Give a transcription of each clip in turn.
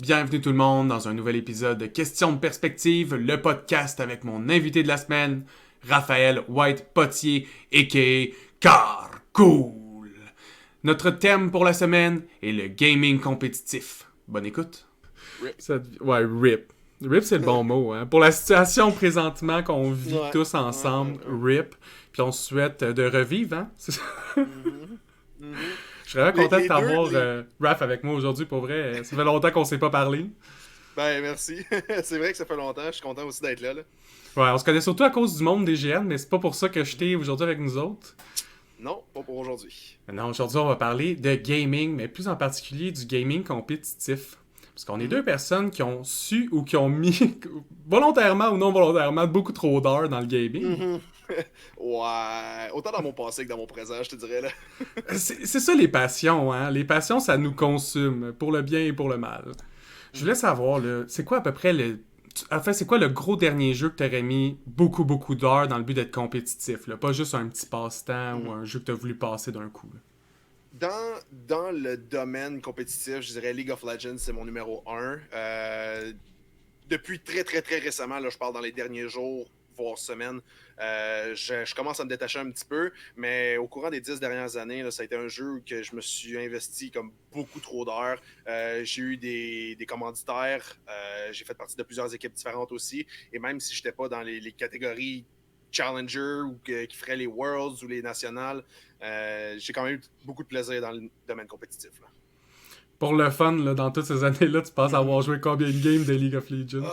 Bienvenue tout le monde dans un nouvel épisode de Questions de perspective, le podcast avec mon invité de la semaine, Raphaël White-Potier, a.k.a. Carcool. Notre thème pour la semaine est le gaming compétitif. Bonne écoute. Rip. Ouais, RIP. RIP, c'est le bon mot. Hein? Pour la situation présentement qu'on vit Ouais, tous ensemble, ouais. RIP. Puis on se souhaite de revivre, hein? C'est ça. Mhm. Mhm. Je serais vraiment Les, content de les deux, t'avoir, les... Raph, avec moi aujourd'hui, pour vrai. Ça fait longtemps qu'on s'est pas parlé. Ben, merci. C'est vrai que ça fait longtemps. Je suis content aussi d'être là. Ouais, on se connaît surtout à cause du monde des GN, mais c'est pas pour ça que je t'ai aujourd'hui avec nous autres. Non, pas pour aujourd'hui. Non, aujourd'hui, on va parler de gaming, mais plus en particulier du gaming compétitif. Parce qu'on est deux Mhm. personnes qui ont su ou qui ont mis, volontairement ou non volontairement, beaucoup trop d'heures dans le gaming. Mhm. Ouais. Autant dans mon passé que dans mon présent, je te dirais, là. C'est ça les passions, hein. Les passions, ça nous consume, pour le bien et pour le mal. Je voulais Mhm. savoir, là, c'est quoi à peu près le... Enfin, c'est quoi le gros dernier jeu que t'aurais mis beaucoup d'heures dans le but d'être compétitif, là? Pas juste un petit passe-temps ou Mhm. un jeu que t'as voulu passer d'un coup, là. Dans le domaine compétitif, je dirais League of Legends, c'est mon numéro un. Depuis très récemment, là, je parle dans les derniers jours, voire semaines, je commence à me détacher un petit peu, mais au courant des 10 dernières années, là, ça a été un jeu que je me suis investi comme beaucoup trop d'heures. J'ai eu des commanditaires, j'ai fait partie de plusieurs équipes différentes aussi, et même si je n'étais pas dans les catégories Challenger ou qui feraient les Worlds ou les Nationales, j'ai quand même eu beaucoup de plaisir dans le domaine compétitif. Là. Pour le fun, là, dans toutes ces années-là, tu penses avoir Mhm. joué combien de games de League of Legends?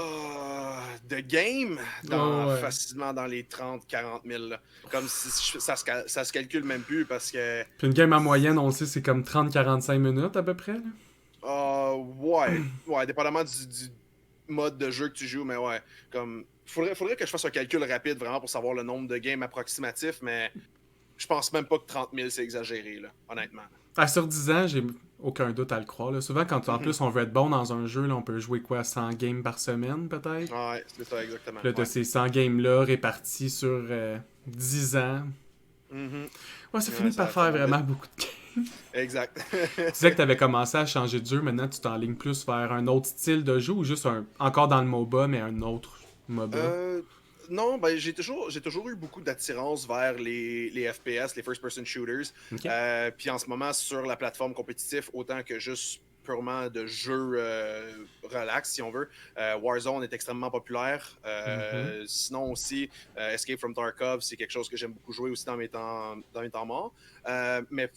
De game, Oh, ouais. facilement dans les 30-40 000. Là. Comme si ça se calcule même plus parce que. Puis une game en moyenne, on le sait, c'est comme 30-45 minutes à peu près, là. Ouais, dépendamment du mode de jeu que tu joues, mais ouais. Comme. Faudrait que je fasse un calcul rapide vraiment pour savoir le nombre de games approximatif, mais je pense même pas que 30 000 c'est exagéré, là, honnêtement. Ah, sur 10 ans, j'ai aucun doute à le croire, là. Souvent, quand en Mhm. plus on veut être bon dans un jeu, là, on peut jouer quoi, 100 games par semaine, peut-être? Ouais, c'est ça, exactement. Puis là, t'as Ouais. ces 100 games-là répartis sur 10 ans. Mhm. Ouais, ça finit Ouais, par ça faire monte vraiment vite. beaucoup de games. Exact. Tu disais que t'avais commencé à changer de jeu, maintenant tu t'enlignes plus vers un autre style de jeu ou juste encore dans le MOBA, mais un autre MOBA? Euh, non, ben, j'ai toujours eu beaucoup d'attirance vers les FPS, les first-person shooters. Ok. Puis en ce moment, sur la plateforme compétitive, autant que juste purement de jeux relax, si on veut. Warzone est extrêmement populaire. Mhm. Sinon aussi, Escape from Tarkov, c'est quelque chose que j'aime beaucoup jouer aussi dans mes temps morts. Mais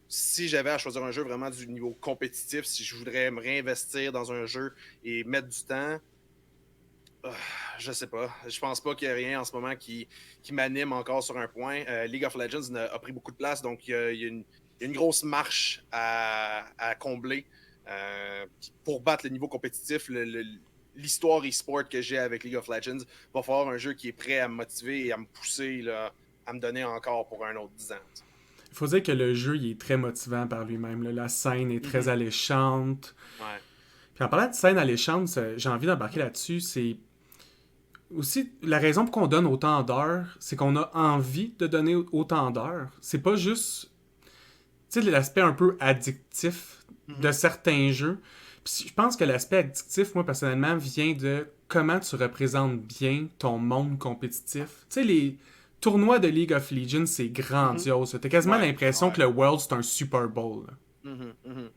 si j'avais à choisir un jeu vraiment du niveau compétitif, si je voudrais me réinvestir dans un jeu et mettre du temps, euh, je sais pas. Je pense pas qu'il y a rien en ce moment qui m'anime encore sur un point. League of Legends a pris beaucoup de place, donc il y a une grosse marche à combler pour battre le niveau compétitif. L'histoire e-sport que j'ai avec League of Legends va falloir un jeu qui est prêt à me motiver et à me pousser là, à me donner encore pour un autre 10 ans. Il faut dire que le jeu il est très motivant par lui-même, là. La scène est très Mhm. alléchante. Ouais. Puis en parlant de scène alléchante, j'ai envie d'embarquer là-dessus. C'est aussi la raison pour qu'on donne autant d'heures, c'est qu'on a envie de donner autant d'heures. C'est pas juste, tu sais, l'aspect un peu addictif de Mhm. certains jeux. Puis je pense que l'aspect addictif, moi personnellement, vient de comment tu représentes bien ton monde compétitif. Tu sais, les tournois de League of Legends, c'est Mhm. grandiose. T'as quasiment Ouais. l'impression Ouais. que le World, c'est un Super Bowl, là. Mhm. Mhm.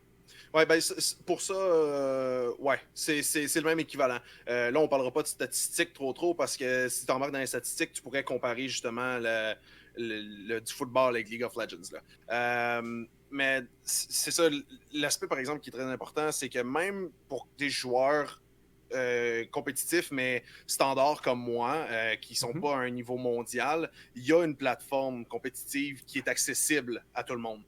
Ouais, ben, pour ça, ouais, c'est le même équivalent. Là, on parlera pas de statistiques trop, parce que si tu embarques dans les statistiques, tu pourrais comparer justement du football avec League of Legends. Là. Mais c'est ça, l'aspect, par exemple, qui est très important, c'est que même pour des joueurs compétitifs, mais standards comme moi, qui sont Mhm. pas à un niveau mondial, il y a une plateforme compétitive qui est accessible à tout le monde.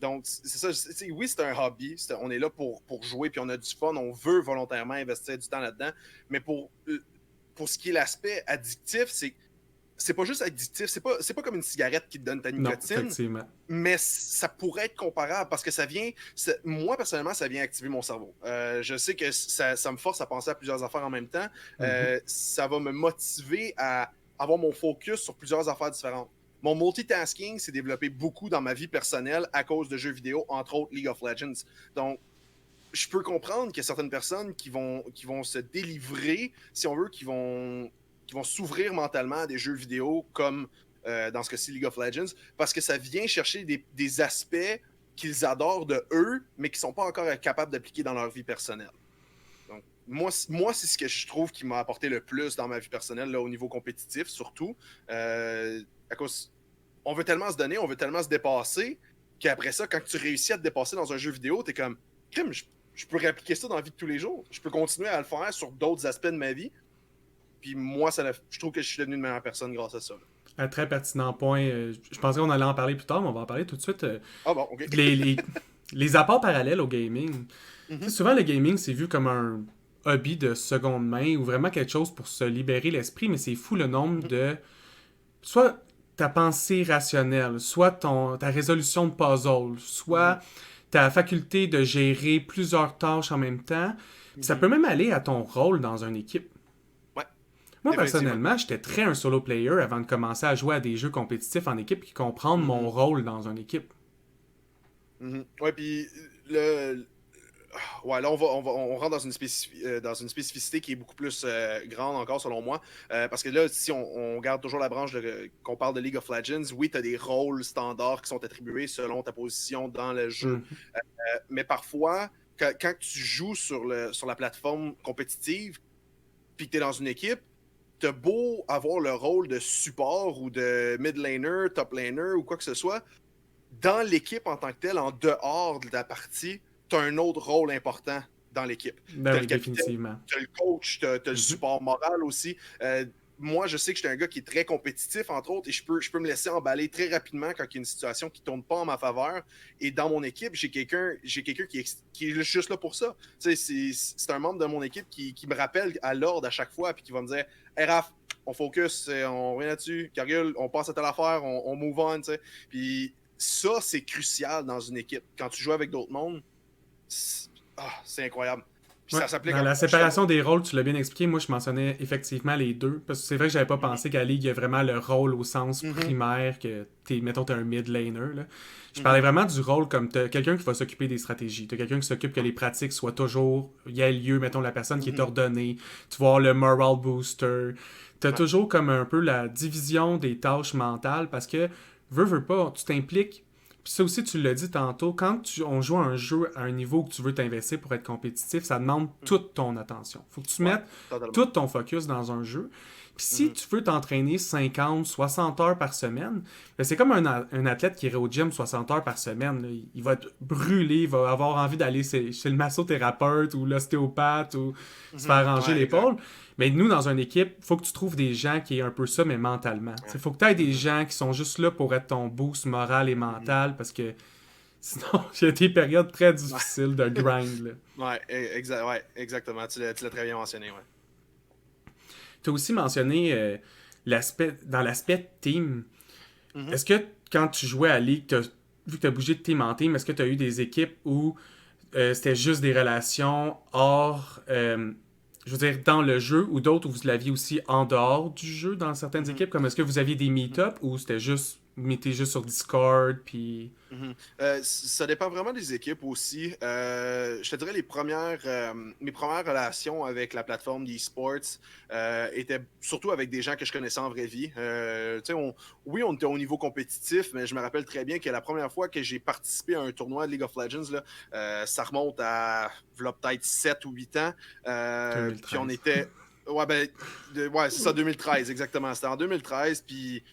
Donc, c'est ça. Oui, c'est un hobby. On est là pour jouer, puis on a du fun. On veut volontairement investir du temps là-dedans. Mais pour ce qui est l'aspect addictif, c'est pas juste addictif. C'est pas comme une cigarette qui te donne ta Non, nicotine, effectivement. mais ça pourrait être comparable parce que moi, personnellement, ça vient activer mon cerveau. Je sais que ça me force à penser à plusieurs affaires en même temps. Mhm. Ça va me motiver à avoir mon focus sur plusieurs affaires différentes. Mon multitasking s'est développé beaucoup dans ma vie personnelle à cause de jeux vidéo, entre autres League of Legends. Donc, je peux comprendre qu'il y a certaines personnes qui vont se délivrer, si on veut, qui vont s'ouvrir mentalement à des jeux vidéo comme dans ce cas-ci League of Legends, parce que ça vient chercher des aspects qu'ils adorent de eux, mais qui sont pas encore capables d'appliquer dans leur vie personnelle. Donc, moi c'est ce que je trouve qui m'a apporté le plus dans ma vie personnelle, là, au niveau compétitif, surtout. À cause, on veut tellement se donner, on veut tellement se dépasser, qu'après ça, quand tu réussis à te dépasser dans un jeu vidéo, t'es comme, crime, je peux réappliquer ça dans la vie de tous les jours. Je peux continuer à le faire sur d'autres aspects de ma vie. Puis moi, je trouve que je suis devenu une meilleure personne grâce à ça. Un très pertinent point. Je pensais qu'on allait en parler plus tard, mais on va en parler tout de suite. Ah bon, ok. Les apports parallèles au gaming. Mhm. Souvent, le gaming, c'est vu comme un hobby de seconde main ou vraiment quelque chose pour se libérer l'esprit, mais c'est fou le nombre de... Soit ta pensée rationnelle, soit ta résolution de puzzle, soit ta faculté de gérer plusieurs tâches en même temps. Puis ça peut même aller à ton rôle dans une équipe. Ouais. Moi, personnellement, j'étais très un solo player avant de commencer à jouer à des jeux compétitifs en équipe et comprendre mon rôle dans une équipe. Ouais, puis ouais, là, on rentre dans une spécificité qui est beaucoup plus grande encore, selon moi. Parce que là, si on garde toujours la branche qu'on parle de League of Legends, oui, tu as des rôles standards qui sont attribués selon ta position dans le jeu. Mais parfois, quand tu joues sur la plateforme compétitive, puis que tu es dans une équipe, tu as beau avoir le rôle de support ou de mid laner, top laner ou quoi que ce soit, dans l'équipe en tant que telle, en dehors de la partie, tu as un autre rôle important dans l'équipe. Ben oui, définitivement. Tu as le coach, tu as le support moral aussi. Moi, je sais que je suis un gars qui est très compétitif, entre autres, et je peux me laisser emballer très rapidement quand il y a une situation qui ne tourne pas en ma faveur. Et dans mon équipe, j'ai quelqu'un qui est juste là pour ça. C'est un membre de mon équipe qui me rappelle à l'ordre à chaque fois, puis qui va me dire hey, Raph, on focus, on revient là-dessus. Cargill, on passe à telle affaire, on move on. T'sais. Puis ça, c'est crucial dans une équipe. Quand tu joues avec d'autres mondes, c'est incroyable. Puis Ouais, ça s'applique dans la séparation des rôles, tu l'as bien expliqué, moi je mentionnais effectivement les deux, parce que c'est vrai que j'avais pas pensé qu'à League, il y a vraiment le rôle au sens primaire, que mettons, t'es un mid laner. Là. Je parlais vraiment du rôle comme t'as quelqu'un qui va s'occuper des stratégies, t'as quelqu'un qui s'occupe que les pratiques soient toujours, il y a lieu, mettons, la personne qui est ordonnée, tu vas avoir le moral booster, t'as toujours comme un peu la division des tâches mentales, parce que, veux pas, tu t'impliques. Puis ça aussi, tu l'as dit tantôt, quand on joue à un jeu à un niveau que tu veux t'investir pour être compétitif, ça demande toute ton attention. Faut que tu mettes tout ton focus dans un jeu. Puis si tu veux t'entraîner 50, 60 heures par semaine, ben c'est comme un athlète qui irait au gym 60 heures par semaine. Là. Il va être brûlé, il va avoir envie d'aller chez le massothérapeute ou l'ostéopathe ou se faire arranger l'épaule. Mais nous, dans une équipe, il faut que tu trouves des gens qui aient un peu ça, mais mentalement. Il faut que tu aies des gens qui sont juste là pour être ton boost moral et mental, parce que sinon, il y a des périodes très difficiles de grind. Là. Ouais, exactement. Tu l'as très bien mentionné, ouais. Tu as aussi mentionné dans l'aspect team. Est-ce que quand tu jouais à League, vu que tu as bougé de team en team, est-ce que tu as eu des équipes où c'était juste des relations hors, je veux dire, dans le jeu, ou d'autres où vous l'aviez aussi en dehors du jeu dans certaines équipes? Comme est-ce que vous aviez des meet-ups ou c'était juste, vous mettez juste sur Discord, puis... Ça dépend vraiment des équipes aussi. Je te dirais mes premières relations avec la plateforme d'e-sports étaient surtout avec des gens que je connaissais en vraie vie. Oui, on était au niveau compétitif, mais je me rappelle très bien que la première fois que j'ai participé à un tournoi de League of Legends, là, ça remonte à peut-être 7 ou 8 ans. Puis on était... Ouais, c'est ça, 2013, exactement. C'était en 2013, puis...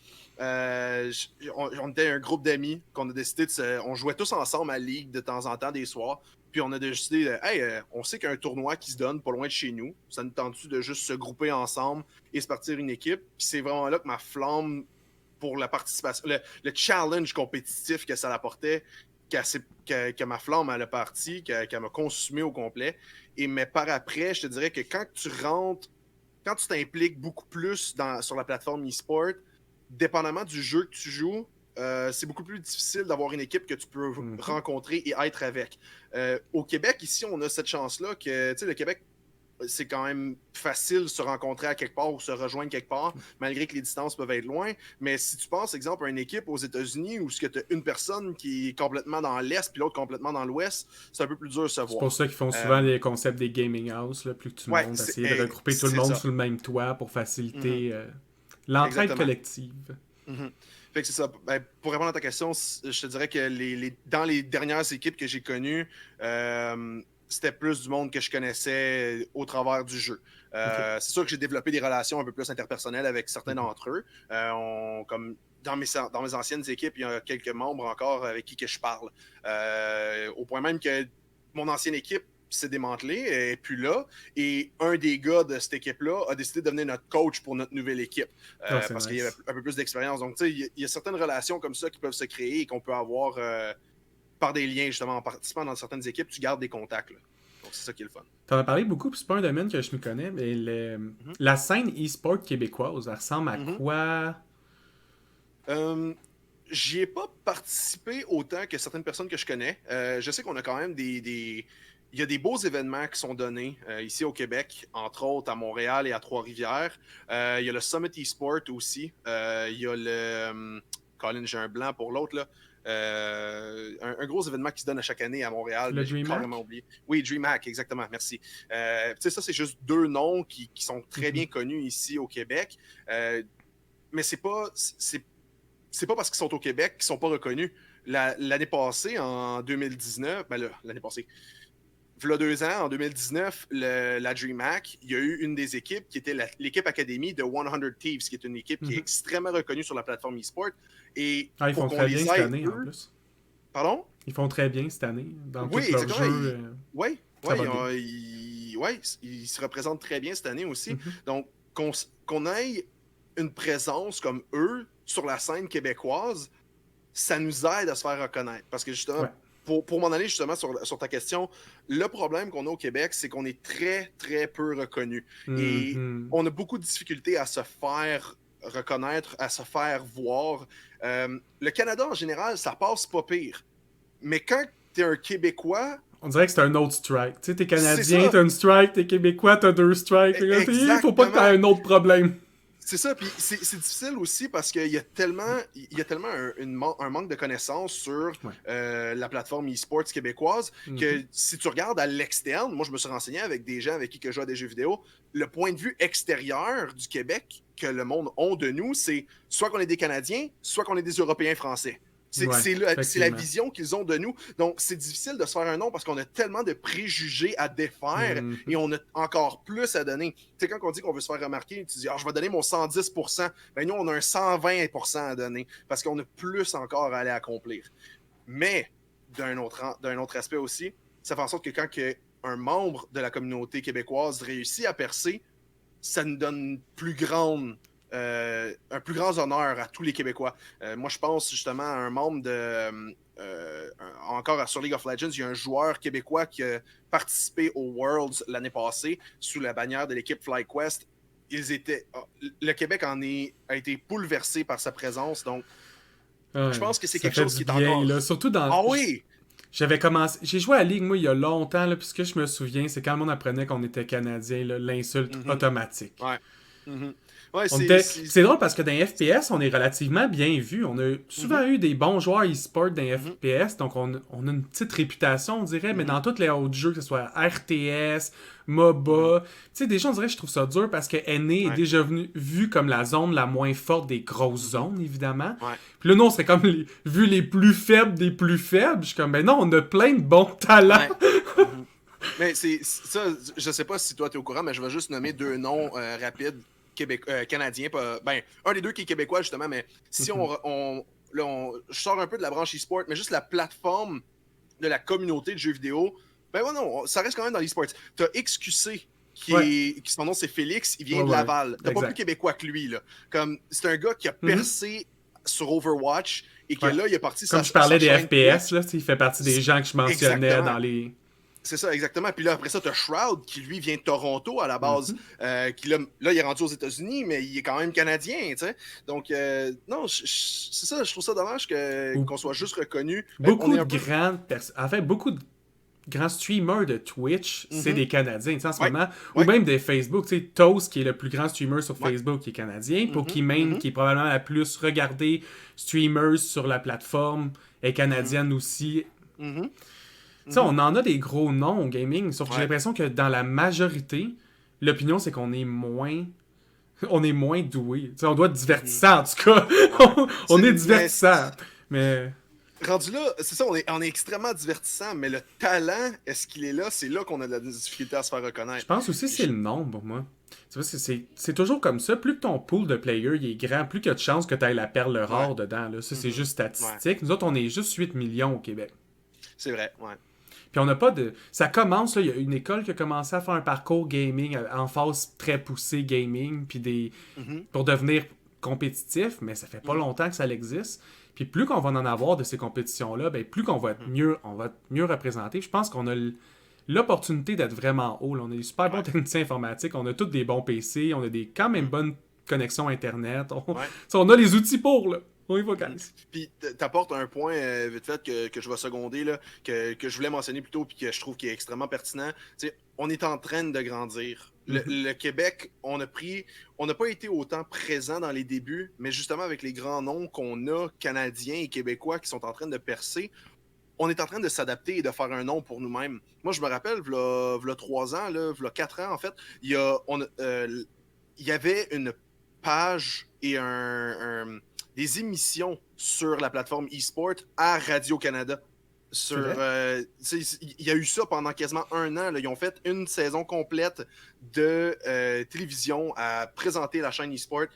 on était un groupe d'amis qu'on a décidé on jouait tous ensemble à League de temps en temps des soirs. Puis on a décidé, on sait qu'il y a un tournoi qui se donne pas loin de chez nous. Ça nous tente de juste se grouper ensemble et se partir une équipe. Puis c'est vraiment là que ma flamme pour la participation, le challenge compétitif que ça apportait, que ma flamme elle a parti, qu'elle m'a consumé au complet. Mais par après, je te dirais que quand tu t'impliques beaucoup plus sur la plateforme e-sport, dépendamment du jeu que tu joues, c'est beaucoup plus difficile d'avoir une équipe que tu peux rencontrer et être avec. Au Québec, ici, on a cette chance-là que, tu sais, le Québec, c'est quand même facile de se rencontrer à quelque part ou se rejoindre quelque part, malgré que les distances peuvent être loin. Mais si tu penses, exemple, à une équipe aux États-Unis où tu as une personne qui est complètement dans l'Est puis l'autre complètement dans l'Ouest, c'est un peu plus dur de se C'est pour voir. ça qu'ils font souvent les concepts des gaming house, là, plus que tout le Ouais, monde, essayer de regrouper tout le c'est monde ça. sous le même toit pour Mhm. faciliter l'entraide Exactement. collective. Mhm. Fait que c'est ça. Ben, pour répondre à ta question, je te dirais que dans les dernières équipes que j'ai connues, c'était plus du monde que je connaissais au travers du jeu. Ok. C'est sûr que j'ai développé des relations un peu plus interpersonnelles avec certains Mhm. d'entre eux. Comme dans mes anciennes équipes, il y a quelques membres encore avec qui que je parle. Au point même que mon ancienne équipe s'est démantelée, et puis là, et un des gars de cette équipe-là a décidé de devenir notre coach pour notre nouvelle équipe. Oh, c'est Parce qu'il y avait nice. un peu plus d'expérience. Donc, tu sais, il y a certaines relations comme ça qui peuvent se créer et qu'on peut avoir par des liens, justement, en participant dans certaines équipes, tu gardes des contacts. Là. Donc, c'est ça qui est le fun. T'en as parlé beaucoup, puis c'est pas un domaine que je me connais, mais Mhm. la scène e-sport québécoise, elle ressemble à Mhm. quoi? J'y ai pas participé autant que certaines personnes que je connais. Je sais qu'on a quand même il y a des beaux événements qui sont donnés ici au Québec, entre autres à Montréal et à Trois-Rivières. Il y a le Summit eSport aussi. Il y a Colin, j'ai un blanc pour l'autre, là. Un gros événement qui se donne à chaque année à Montréal, Le mais j'ai carrément DreamHack? oublié. Oui, DreamHack, exactement, merci. Tu sais, ça, c'est juste deux noms qui sont très bien Mhm. connus ici au Québec. Mais c'est pas parce qu'ils sont au Québec qu'ils sont pas reconnus. L'année passée, en 2019, ben là, l'année passée, il y a 2 ans, en 2019, la DreamHack, il y a eu une des équipes qui était l'équipe Académie de 100 Thieves, qui est une équipe qui est Mhm. extrêmement reconnue sur la plateforme eSport. Et Ah, ils pour font qu'on très bien les cette aide, année en eux, plus. pardon? Ils font très bien cette année. Dans Oui, tous leurs exactement. jeux, Oui, ça ouais, va bien. ouais, ils se représentent très bien cette année aussi. Mhm. Donc, qu'on ait une présence comme eux sur la scène québécoise, ça nous aide à se faire reconnaître. Parce que justement, Ouais. pour m'en aller justement sur ta question, le problème qu'on a au Québec, c'est qu'on est très, très peu reconnu. Et Mhm. on a beaucoup de difficultés à se faire reconnaître, à se faire voir. Le Canada, en général, ça passe pas pire. Mais quand tu es un Québécois, On dirait que c'est un autre strike. Tu sais, t'es c'est Canadien, ça. t'as une strike, t'es Québécois, t'as 2 strikes. Il faut pas que t'aies Exactement. un autre problème. C'est ça, puis c'est difficile aussi parce qu'il y a tellement un manque de connaissances sur Ouais. la plateforme e-sports québécoise Mhm. que si tu regardes à l'externe, moi je me suis renseigné avec des gens avec qui que je joue à des jeux vidéo, le point de vue extérieur du Québec que le monde a de nous, c'est soit qu'on est des Canadiens, soit qu'on est des Européens français. Ouais, C'est la effectivement. vision qu'ils ont de nous. Donc, c'est difficile de se faire un nom parce qu'on a tellement de préjugés à défaire et Mhm. on a encore plus à donner. Tu sais, quand on dit qu'on veut se faire remarquer, tu dis, ah, je vais donner mon 110%. Ben, nous, on a un 120% à donner parce qu'on a plus encore à aller accomplir. Mais, d'un autre aspect aussi, ça fait en sorte que quand un membre de la communauté québécoise réussit à percer, ça nous donne un plus grand honneur à tous les Québécois. Moi, je pense justement à un membre encore sur League of Legends, il y a un joueur québécois qui a participé aux Worlds l'année passée sous la bannière de l'équipe FlyQuest. Le Québec a été bouleversé par sa présence, donc je Ouais, pense que c'est ça quelque fait chose du qui est bien, encore. là. Surtout dans. Ah oui! J'avais commencé. J'ai joué à la Ligue, moi, il y a longtemps, là, puis ce que je me souviens, c'est quand le monde apprenait qu'on était Canadien, là, l'insulte Mhm. automatique. Ouais. Mhm. Ouais, On était... C'est drôle parce que dans les FPS, on est relativement bien vu. On a souvent Mhm. eu des bons joueurs e-sport dans les Mhm. FPS, donc on a une petite réputation, on dirait, mais Mhm. dans tous les autres jeux, que ce soit RTS, Mhm. MOBA, tu sais, déjà, on dirait que je trouve ça dur parce que NA est Ouais. déjà vu comme la zone la moins forte des grosses Mhm. zones, évidemment. Ouais. Puis là, nous, on serait comme vu les plus faibles des plus faibles. Je suis comme, ben non, on a plein de bons talents. Ouais. Mhm. Mais ça, je sais pas si toi tu es au courant, mais je vais juste nommer deux noms rapides canadiens. Ben, un des deux qui est québécois, justement, mais si je sors un peu de la branche e-sport, mais juste la plateforme de la communauté de jeux vidéo, ben ouais, non, ça reste quand même dans l'e-sport. T'as XQC, Ouais, son nom c'est Félix, il ouais, vient de ouais, Laval. T'as pas plus exact. québécois que lui, là. Comme, c'est un gars qui a Mhm. percé sur Overwatch et que Ouais. là, il a parti Comme je sa parlais des chaîne FPS, Twitch. là, tu sais, il fait partie des gens que je mentionnais Exactement. dans les. C'est ça, exactement. Puis là, après ça, tu as Shroud, qui lui vient de Toronto à la base, Mhm. qui là, il est rendu aux États-Unis, mais il est quand même canadien, tu sais. Donc, non, c'est ça, je trouve ça dommage Ou qu'on soit juste reconnu. On beaucoup est de un peu. grandes personnes. En fait, beaucoup grands streamers de Twitch, c'est des Canadiens, tu sais, en ce moment. Ou Ouais. même des Facebook, tu sais, Toast, qui est le plus grand streamer sur Facebook, qui est canadien. Pokimane, qui est probablement la plus regardée streamer sur la plateforme, est canadienne aussi. Tu sais, on en a des gros noms au gaming, sauf que j'ai l'impression que dans la majorité, l'opinion, c'est qu'on est moins... On est moins doué. Tu sais, on doit être divertissant, en tout cas. On est divertissant. Mais... Rendu là, c'est ça, on est extrêmement divertissant, mais le talent, est-ce qu'il est là? C'est là qu'on a de la difficulté à se faire reconnaître. Je pense aussi que c'est le nombre, moi. Tu vois, c'est toujours comme ça. Plus que ton pool de players il est grand, plus qu'il y a de chances que tu aies la perle rare dedans. Là. Ça, c'est juste statistique. Nous autres, on est juste 8 millions au Québec. C'est vrai, ouais. Puis on n'a pas de... Ça commence, là, il y a une école qui a commencé à faire un parcours gaming en phase très poussée gaming, puis pour devenir compétitif, mais ça fait pas longtemps que ça existe. Puis plus qu'on va en avoir de ces compétitions-là, ben plus qu'on va être mieux représenté. Je pense qu'on a l'opportunité d'être vraiment haut. Là. On est des super bons techniciens informatiques, on a tous des bons PC, on a des quand même bonnes connexions Internet. On a les outils pour, là. Oui, guys. Puis t'apportes un point vite fait que je vais seconder, là, que je voulais mentionner plus tôt puis que je trouve qui est extrêmement pertinent. T'sais, on est en train de grandir. Le Québec, on n'a pas été autant présent dans les débuts, mais justement avec les grands noms qu'on a, Canadiens et Québécois, qui sont en train de percer, on est en train de s'adapter et de faire un nom pour nous-mêmes. Moi, je me rappelle, v'là 3 ans, v'là 4 ans, en fait, il y avait une page et des émissions sur la plateforme eSport à Radio-Canada. Il y a eu ça pendant quasiment 1 an. Là. Ils ont fait une saison complète de télévision à présenter la chaîne eSport.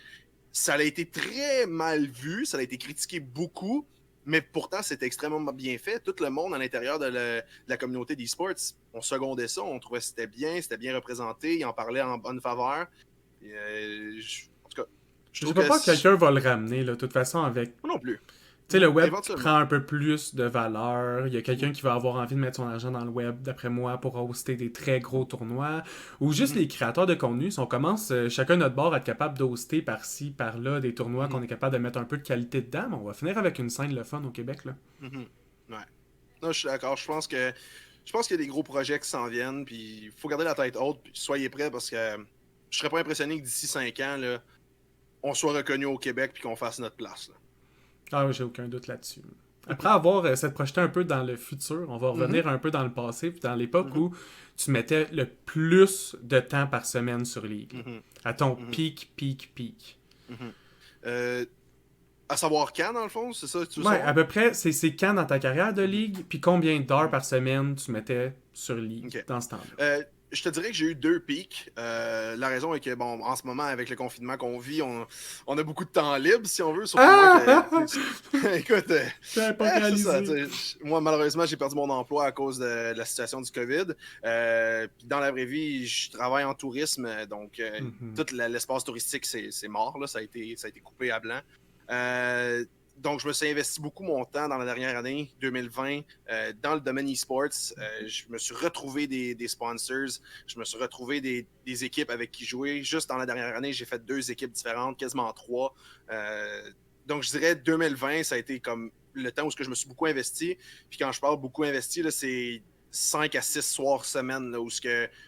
Ça a été très mal vu, ça a été critiqué beaucoup, mais pourtant c'était extrêmement bien fait. Tout le monde à l'intérieur de la communauté d'eSports, on secondait ça, on trouvait que c'était bien représenté, ils en parlaient en bonne faveur. En tout cas, je ne sais pas que quelqu'un va le ramener, là, de toute façon, avec... Moi non plus. Tu sais, le web prend un peu plus de valeur. Il y a quelqu'un qui va avoir envie de mettre son argent dans le web, d'après moi, pour hoster des très gros tournois. Ou juste les créateurs de contenu. Si on commence chacun notre bord à être capable d'hoster par-ci, par-là, des tournois qu'on est capable de mettre un peu de qualité dedans, mais on va finir avec une scène le fun au Québec. Là. Ouais. Non, je suis d'accord. Je pense qu'il y a des gros projets qui s'en viennent. Puis il faut garder la tête haute. Puis soyez prêts parce que je serais pas impressionné que d'ici 5 ans, là, on soit reconnu au Québec puis qu'on fasse notre place. Là. Ah oui, j'ai aucun doute là-dessus. Après avoir s'être projeté un peu dans le futur, on va revenir un peu dans le passé, puis dans l'époque où tu mettais le plus de temps par semaine sur League. À ton pic. À savoir quand, dans le fond, c'est ça? Ouais, à peu près, c'est quand dans ta carrière de League, puis combien d'heures par semaine tu mettais sur League dans ce temps-là? Je te dirais que j'ai eu 2 pics. La raison est que, bon, en ce moment, avec le confinement qu'on vit, on a beaucoup de temps libre, si on veut. Surtout écoute, moi, malheureusement, j'ai perdu mon emploi à cause de la situation du COVID. Puis dans la vraie vie, je travaille en tourisme, donc tout l'espace touristique, c'est mort. Là, ça a été coupé à blanc. Donc, je me suis investi beaucoup mon temps dans la dernière année, 2020, dans le domaine e-sports. Je me suis retrouvé des sponsors. Je me suis retrouvé des équipes avec qui jouer. Juste dans la dernière année, j'ai fait 2 équipes différentes, quasiment 3. Donc, je dirais 2020, ça a été comme le temps où je me suis beaucoup investi. Puis quand je parle beaucoup investi, là, c'est 5 à 6 soirs semaine là, où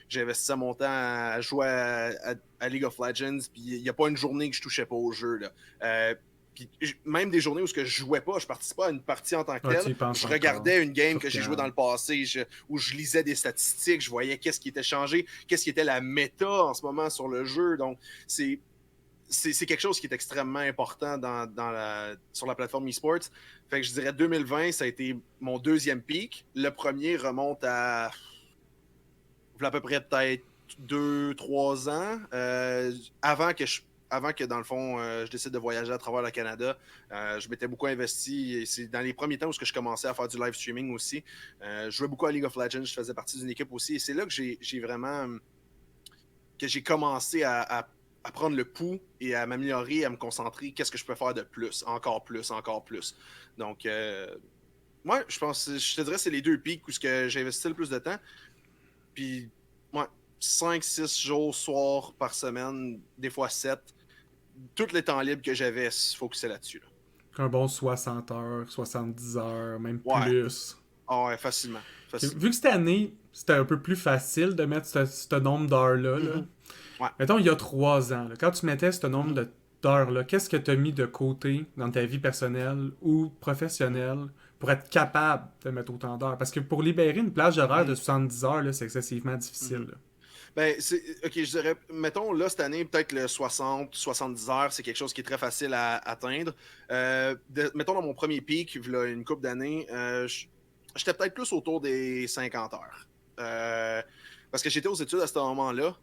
j'investissais mon temps à jouer à League of Legends. Puis il n'y a pas une journée que je touchais pas au jeu. Là. Puis même des journées où je jouais pas, je participais à une partie en tant que telle. Je regardais une game que j'ai jouée dans le passé, où je lisais des statistiques, je voyais qu'est-ce qui était changé, qu'est-ce qui était la méta en ce moment sur le jeu. Donc, c'est quelque chose qui est extrêmement important sur la plateforme eSports. Fait que je dirais 2020, ça a été mon 2e pic. Le premier remonte à peu près peut-être 2-3 ans, avant que, dans le fond, je décide de voyager à travers le Canada. Je m'étais beaucoup investi. Et c'est dans les premiers temps où je commençais à faire du live streaming aussi. Je jouais beaucoup à League of Legends. Je faisais partie d'une équipe aussi. Et c'est là que j'ai commencé à prendre le pouls et à m'améliorer, à me concentrer. Qu'est-ce que je peux faire de plus? Encore plus. Donc, moi, je te dirais que c'est les 2 pics où j'ai investi le plus de temps. Puis, moi, 5-6 jours, soir par semaine, des fois 7. Tous les temps libres que j'avais, focusé là-dessus. Là. Un bon 60 heures, 70 heures, même plus. Ah ouais, facilement. Vu que cette année, c'était un peu plus facile de mettre ce nombre d'heures-là, là. Mhm. Ouais. Mettons, il y a 3 ans, là, quand tu mettais ce nombre Mhm. d'heures-là, qu'est-ce que tu as mis de côté dans ta vie personnelle ou professionnelle pour être capable de mettre autant d'heures? Parce que pour libérer une plage horaire de Mhm. 70 heures, là, c'est excessivement difficile. Mhm. Là. Ben, ok, je dirais, mettons, là, cette année, peut-être le 70 heures, c'est quelque chose qui est très facile à atteindre. Mettons, dans mon premier pic, il y a une couple d'années, j'étais peut-être plus autour des 50 heures. Parce que j'étais aux études à ce moment-là.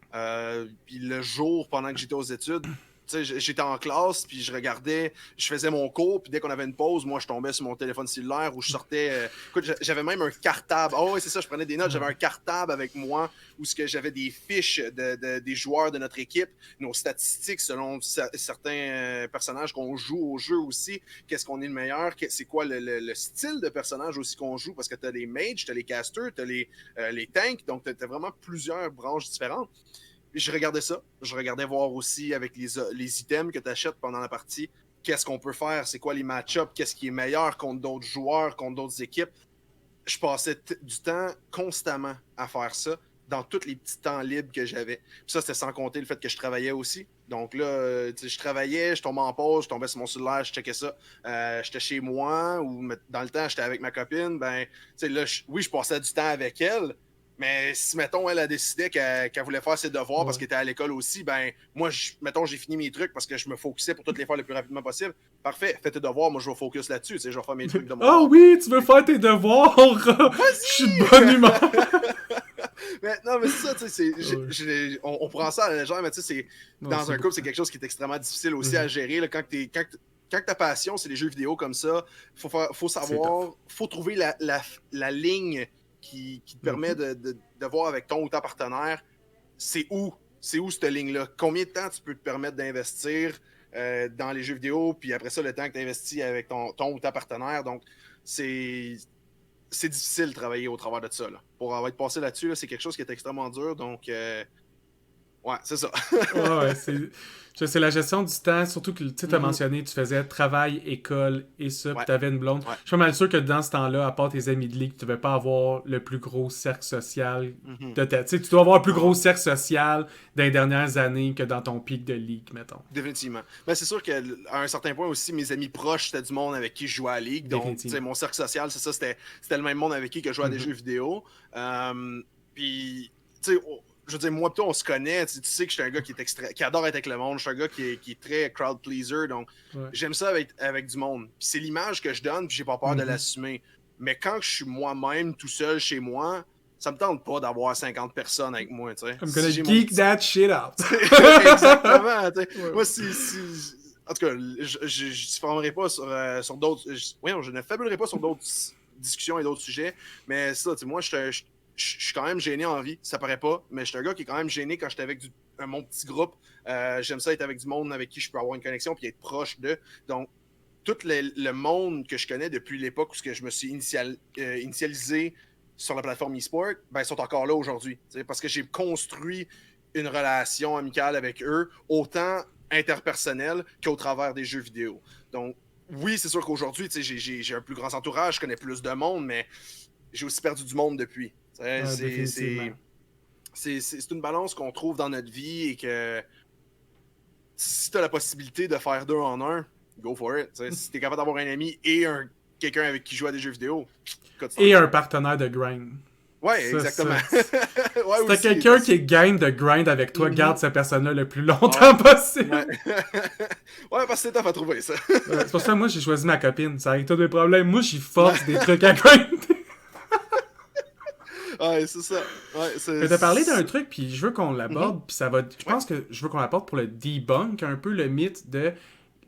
Puis le jour pendant que j'étais aux études, tu sais, j'étais en classe, puis je regardais, je faisais mon cours, puis dès qu'on avait une pause, moi, je tombais sur mon téléphone cellulaire ou je sortais. Écoute, j'avais même un cartable. Oh, oui, c'est ça, je prenais des notes. J'avais un cartable avec moi où j'avais des fiches des joueurs de notre équipe, nos statistiques selon certains personnages qu'on joue au jeu aussi. Qu'est-ce qu'on est le meilleur? C'est quoi le style de personnage aussi qu'on joue? Parce que tu as les mages, tu as les casters, tu as les tanks, donc tu as vraiment plusieurs branches différentes. Je regardais ça. Je regardais voir aussi avec les items que tu achètes pendant la partie, qu'est-ce qu'on peut faire, c'est quoi les match-ups, qu'est-ce qui est meilleur contre d'autres joueurs, contre d'autres équipes. Je passais du temps constamment à faire ça dans tous les petits temps libres que j'avais. Puis ça, c'était sans compter le fait que je travaillais aussi. Donc là, je travaillais, je tombais en pause, je tombais sur mon cellulaire, je checkais ça. J'étais chez moi ou dans le temps, j'étais avec ma copine. Ben, là, oui, je passais du temps avec elle, mais si, mettons, elle a décidé qu'elle voulait faire ses devoirs parce Ouais. qu'elle était à l'école aussi, ben, moi, mettons, j'ai fini mes trucs parce que je me focusais pour toutes les faire le plus rapidement possible. Parfait, fais tes devoirs, moi, je vais focus là-dessus. Je vais faire mes trucs de mon Oh bord. oui, tu veux faire tes devoirs? Je suis de bonne Vas-y! humeur. Mais non, mais c'est ça, tu sais, Ouais. on prend ça à la légère, mais tu sais, Non, dans c'est un beau. couple, c'est quelque chose qui est extrêmement difficile aussi à Mhm. gérer. Là, quand ta passion, c'est les jeux vidéo comme ça, faut C'est tough. savoir, faut trouver la ligne qui te permet Mhm. de voir avec ton ou ta partenaire, c'est où, c'est où cette ligne-là. Combien de temps tu peux te permettre d'investir dans les jeux vidéo, puis après ça, le temps que tu investis avec ton ou ta partenaire. Donc, c'est c'est difficile de travailler au travers de ça. Là. Pour avoir été passé là-dessus, là, c'est quelque chose qui est extrêmement dur. Donc, ouais, c'est ça. Ouais, ouais, c'est la gestion du temps, surtout que tu as Mhm. mentionné, tu faisais travail, école et ça, puis Ouais, t'avais une blonde. ouais. Je suis pas mal sûr que dans ce temps-là, à part tes amis de ligue, tu devais pas avoir le plus gros cercle social Mhm. de ta... Tu sais, tu dois avoir un plus gros Non, cercle social dans les dernières années que dans ton pic de ligue, mettons. définitivement. Mais c'est sûr qu'à un certain point aussi, mes amis proches, c'était du monde avec qui je jouais à la ligue. Donc, tu sais, Définitivement. mon cercle social, c'est ça, c'était le même monde avec qui que je jouais à des Mhm. jeux vidéo. Puis, tu sais, je veux dire, moi, toi, on se connaît. Tu sais que je suis un gars qui adore être avec le monde. Je suis un gars qui est très crowd pleaser. Donc, Ouais. j'aime ça avec du monde. Puis c'est l'image que je donne, puis j'ai pas peur de Mhm. l'assumer. Mais quand je suis moi-même, tout seul chez moi, ça me tente pas d'avoir 50 personnes avec moi, tu sais. I'm Si gonna j'ai mon geek petit... that shit out. Exactement, tu sais. Ouais. Moi, en tout cas, je ne diffamerai pas sur d'autres... je ne fabulerai pas sur d'autres discussions et d'autres sujets, mais ça, tu sais, moi, je suis quand même gêné en vie. Ça paraît pas, mais je suis un gars qui est quand même gêné quand j'étais avec mon petit groupe. J'aime ça être avec du monde avec qui je peux avoir une connexion puis être proche d'eux. Donc, tout le monde que je connais depuis l'époque où je me suis initialisé sur la plateforme eSport, ben, sont encore là aujourd'hui. Parce que j'ai construit une relation amicale avec eux, autant interpersonnelle qu'au travers des jeux vidéo. Donc, oui, c'est sûr qu'aujourd'hui, j'ai un plus grand entourage, je connais plus de monde, mais j'ai aussi perdu du monde depuis. Ouais, définitivement. C'est une balance qu'on trouve dans notre vie et que si tu as la possibilité de faire deux en un, go for it. T'sais, si tu es capable d'avoir un ami et quelqu'un avec qui joue à des jeux vidéo, écoute, c'est Et un encore. partenaire de grind. Ouais, Ça, exactement. ça. Ouais, Si t'as aussi. quelqu'un qui est game de grind avec toi, Mhm. garde cette personne-là le plus Ouais. longtemps possible. Ouais. Ouais, parce que c'est tough à trouver, ça. Ouais, c'est pour ça que moi j'ai choisi ma copine. Ça règle tous mes problèmes. Moi j'y Ouais, force des trucs à grinder. ouais, c'est ça. Ouais, Mais t'as parlé d'un truc, puis je veux qu'on Mhm. l'aborde, puis ça va. Je Ouais. pense que je veux qu'on l'aborde pour le debunk un peu le mythe de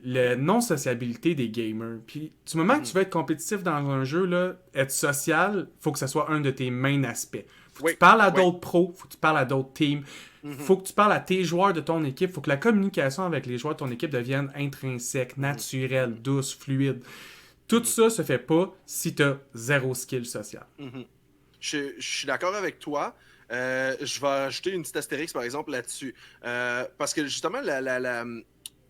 la non-sociabilité des gamers. Puis du moment que Mhm. tu veux être compétitif dans un jeu, là, être social, faut que ce soit un de tes main aspects. Faut que tu Oui, parles à oui. d'autres pros, faut que tu parles à d'autres teams, Mhm. faut que tu parles à tes joueurs de ton équipe, faut que la communication avec les joueurs de ton équipe devienne intrinsèque, Mhm. naturelle, Mhm. douce, fluide. Tout Mhm. ça se fait pas si t'as zéro skill social. Mhm. Je suis d'accord avec toi. Je vais ajouter une petite astérix, par exemple, là-dessus. Parce que justement,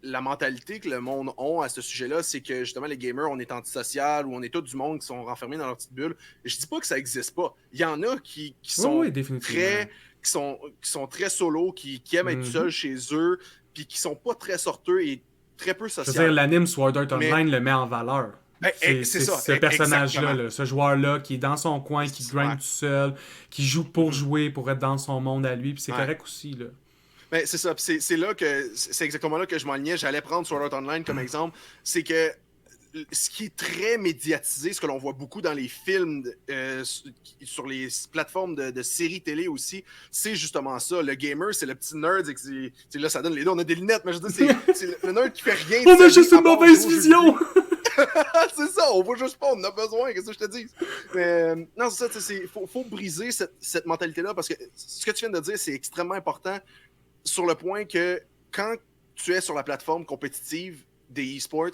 la mentalité que le monde a à ce sujet-là, c'est que justement les gamers, on est antisocial ou on est tout du monde qui sont renfermés dans leur petite bulle. Je dis pas que ça existe pas. Il y en a qui sont Oui, définitivement. qui sont très solo, qui aiment être seuls chez eux, puis qui sont pas très sorteux et très peu Je veux sociaux. dire, l'anime Sword Art Online le met en valeur. C'est ça, ce personnage-là, exactement. là, ce joueur-là qui est dans son coin, qui grind tout seul, qui joue pour jouer, pour être dans son monde à lui, puis c'est correct aussi, là. Ben, c'est ça, c'est là que c'est exactement là que je m'enlignais. J'allais prendre Sword Art Online comme exemple. C'est que ce qui est très médiatisé, ce que l'on voit beaucoup dans les films, sur les plateformes de séries télé aussi, c'est justement ça. Le gamer, c'est le petit nerd. Là, ça donne les deux. On a des lunettes, mais je veux dire, c'est le nerd qui fait rien. On a juste une mauvaise vision! C'est ça, on voit juste pas, on en a besoin, qu'est-ce que je te dis? Mais non, c'est ça, il faut briser cette mentalité-là parce que ce que tu viens de dire, c'est extrêmement important sur le point que quand tu es sur la plateforme compétitive des e-sports,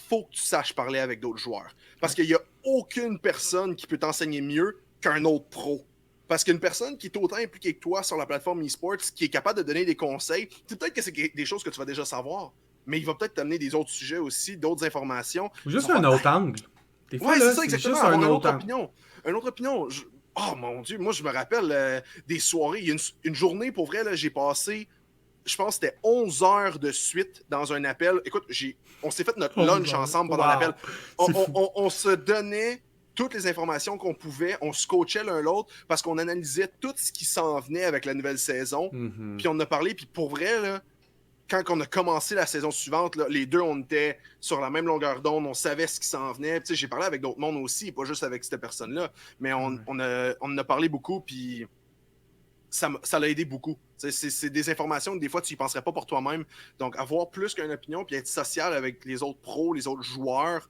faut que tu saches parler avec d'autres joueurs. Parce qu'il n'y a aucune personne qui peut t'enseigner mieux qu'un autre pro. Parce qu'une personne qui est autant impliquée que toi sur la plateforme e-sports, qui est capable de donner des conseils, peut-être que c'est des choses que tu vas déjà savoir, mais il va peut-être t'amener des autres sujets aussi, d'autres informations. Ou juste un autre angle. Des fois, ouais, là, c'est ça, exactement. juste Avoir un une autre autre angle. opinion. Une autre opinion. Oh mon Dieu, moi je me rappelle des soirées. Il y a une journée, pour vrai, là, j'ai passé, je pense que c'était 11 heures de suite dans un appel. Écoute, on s'est fait notre lunch ensemble pendant l'appel. On se donnait toutes les informations qu'on pouvait, on se coachait l'un l'autre parce qu'on analysait tout ce qui s'en venait avec la nouvelle saison. Puis on a parlé, puis pour vrai, là, quand on a commencé la saison suivante, là, les deux, on était sur la même longueur d'onde, on savait ce qui s'en venait. J'ai parlé avec d'autres mondes aussi, pas juste avec cette personne-là, mais on en a parlé beaucoup, puis ça l'a aidé beaucoup. C'est des informations que des fois, tu n'y penserais pas pour toi-même. Donc, avoir plus qu'une opinion, puis être social avec les autres pros, les autres joueurs,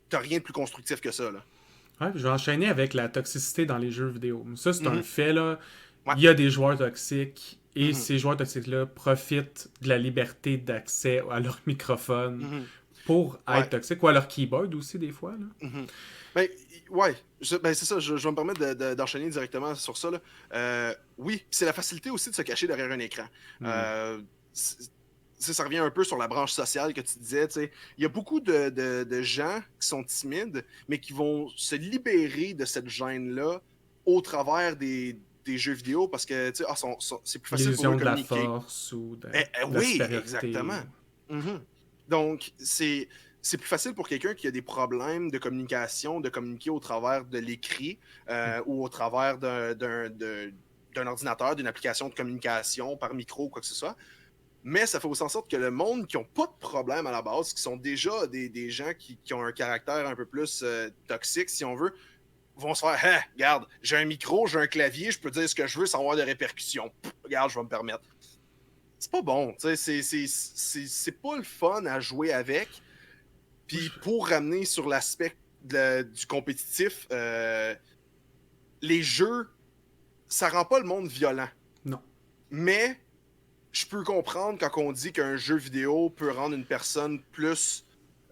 t'as rien de plus constructif que ça. Là. Ouais, je vais enchaîner avec la toxicité dans les jeux vidéo. Ça, c'est un fait, là. Ouais. Il y a des joueurs toxiques et ces joueurs toxiques-là profitent de la liberté d'accès à leur microphone pour être toxiques, ou à leur keyboard aussi, des fois. Là. Ben, ouais, c'est ça, je vais me permettre d'enchaîner directement sur ça. Là. Oui, c'est la facilité aussi de se cacher derrière un écran. Ça revient un peu sur la branche sociale que tu disais. Il y a beaucoup de gens qui sont timides, mais qui vont se libérer de cette gêne-là au travers des jeux vidéo parce que c'est plus facile pour eux de communiquer. L'illusion de la force ou de oui, supériorité. exactement. Donc, c'est plus facile pour quelqu'un qui a des problèmes de communication, de communiquer au travers de l'écrit ou au travers d'un ordinateur, d'une application de communication par micro ou quoi que ce soit. Mais ça fait aussi en sorte que le monde qui n'ont pas de problème à la base, qui sont déjà des gens qui ont un caractère un peu plus toxique, si on veut, vont se faire hey, « regarde, j'ai un micro, j'ai un clavier, je peux dire ce que je veux sans avoir de répercussions. Regarde, je vais me permettre. » C'est pas bon. C'est pas le fun à jouer avec. Puis pour ramener sur l'aspect du compétitif, les jeux, ça rend pas le monde violent. Non. Mais je peux comprendre quand on dit qu'un jeu vidéo peut rendre une personne plus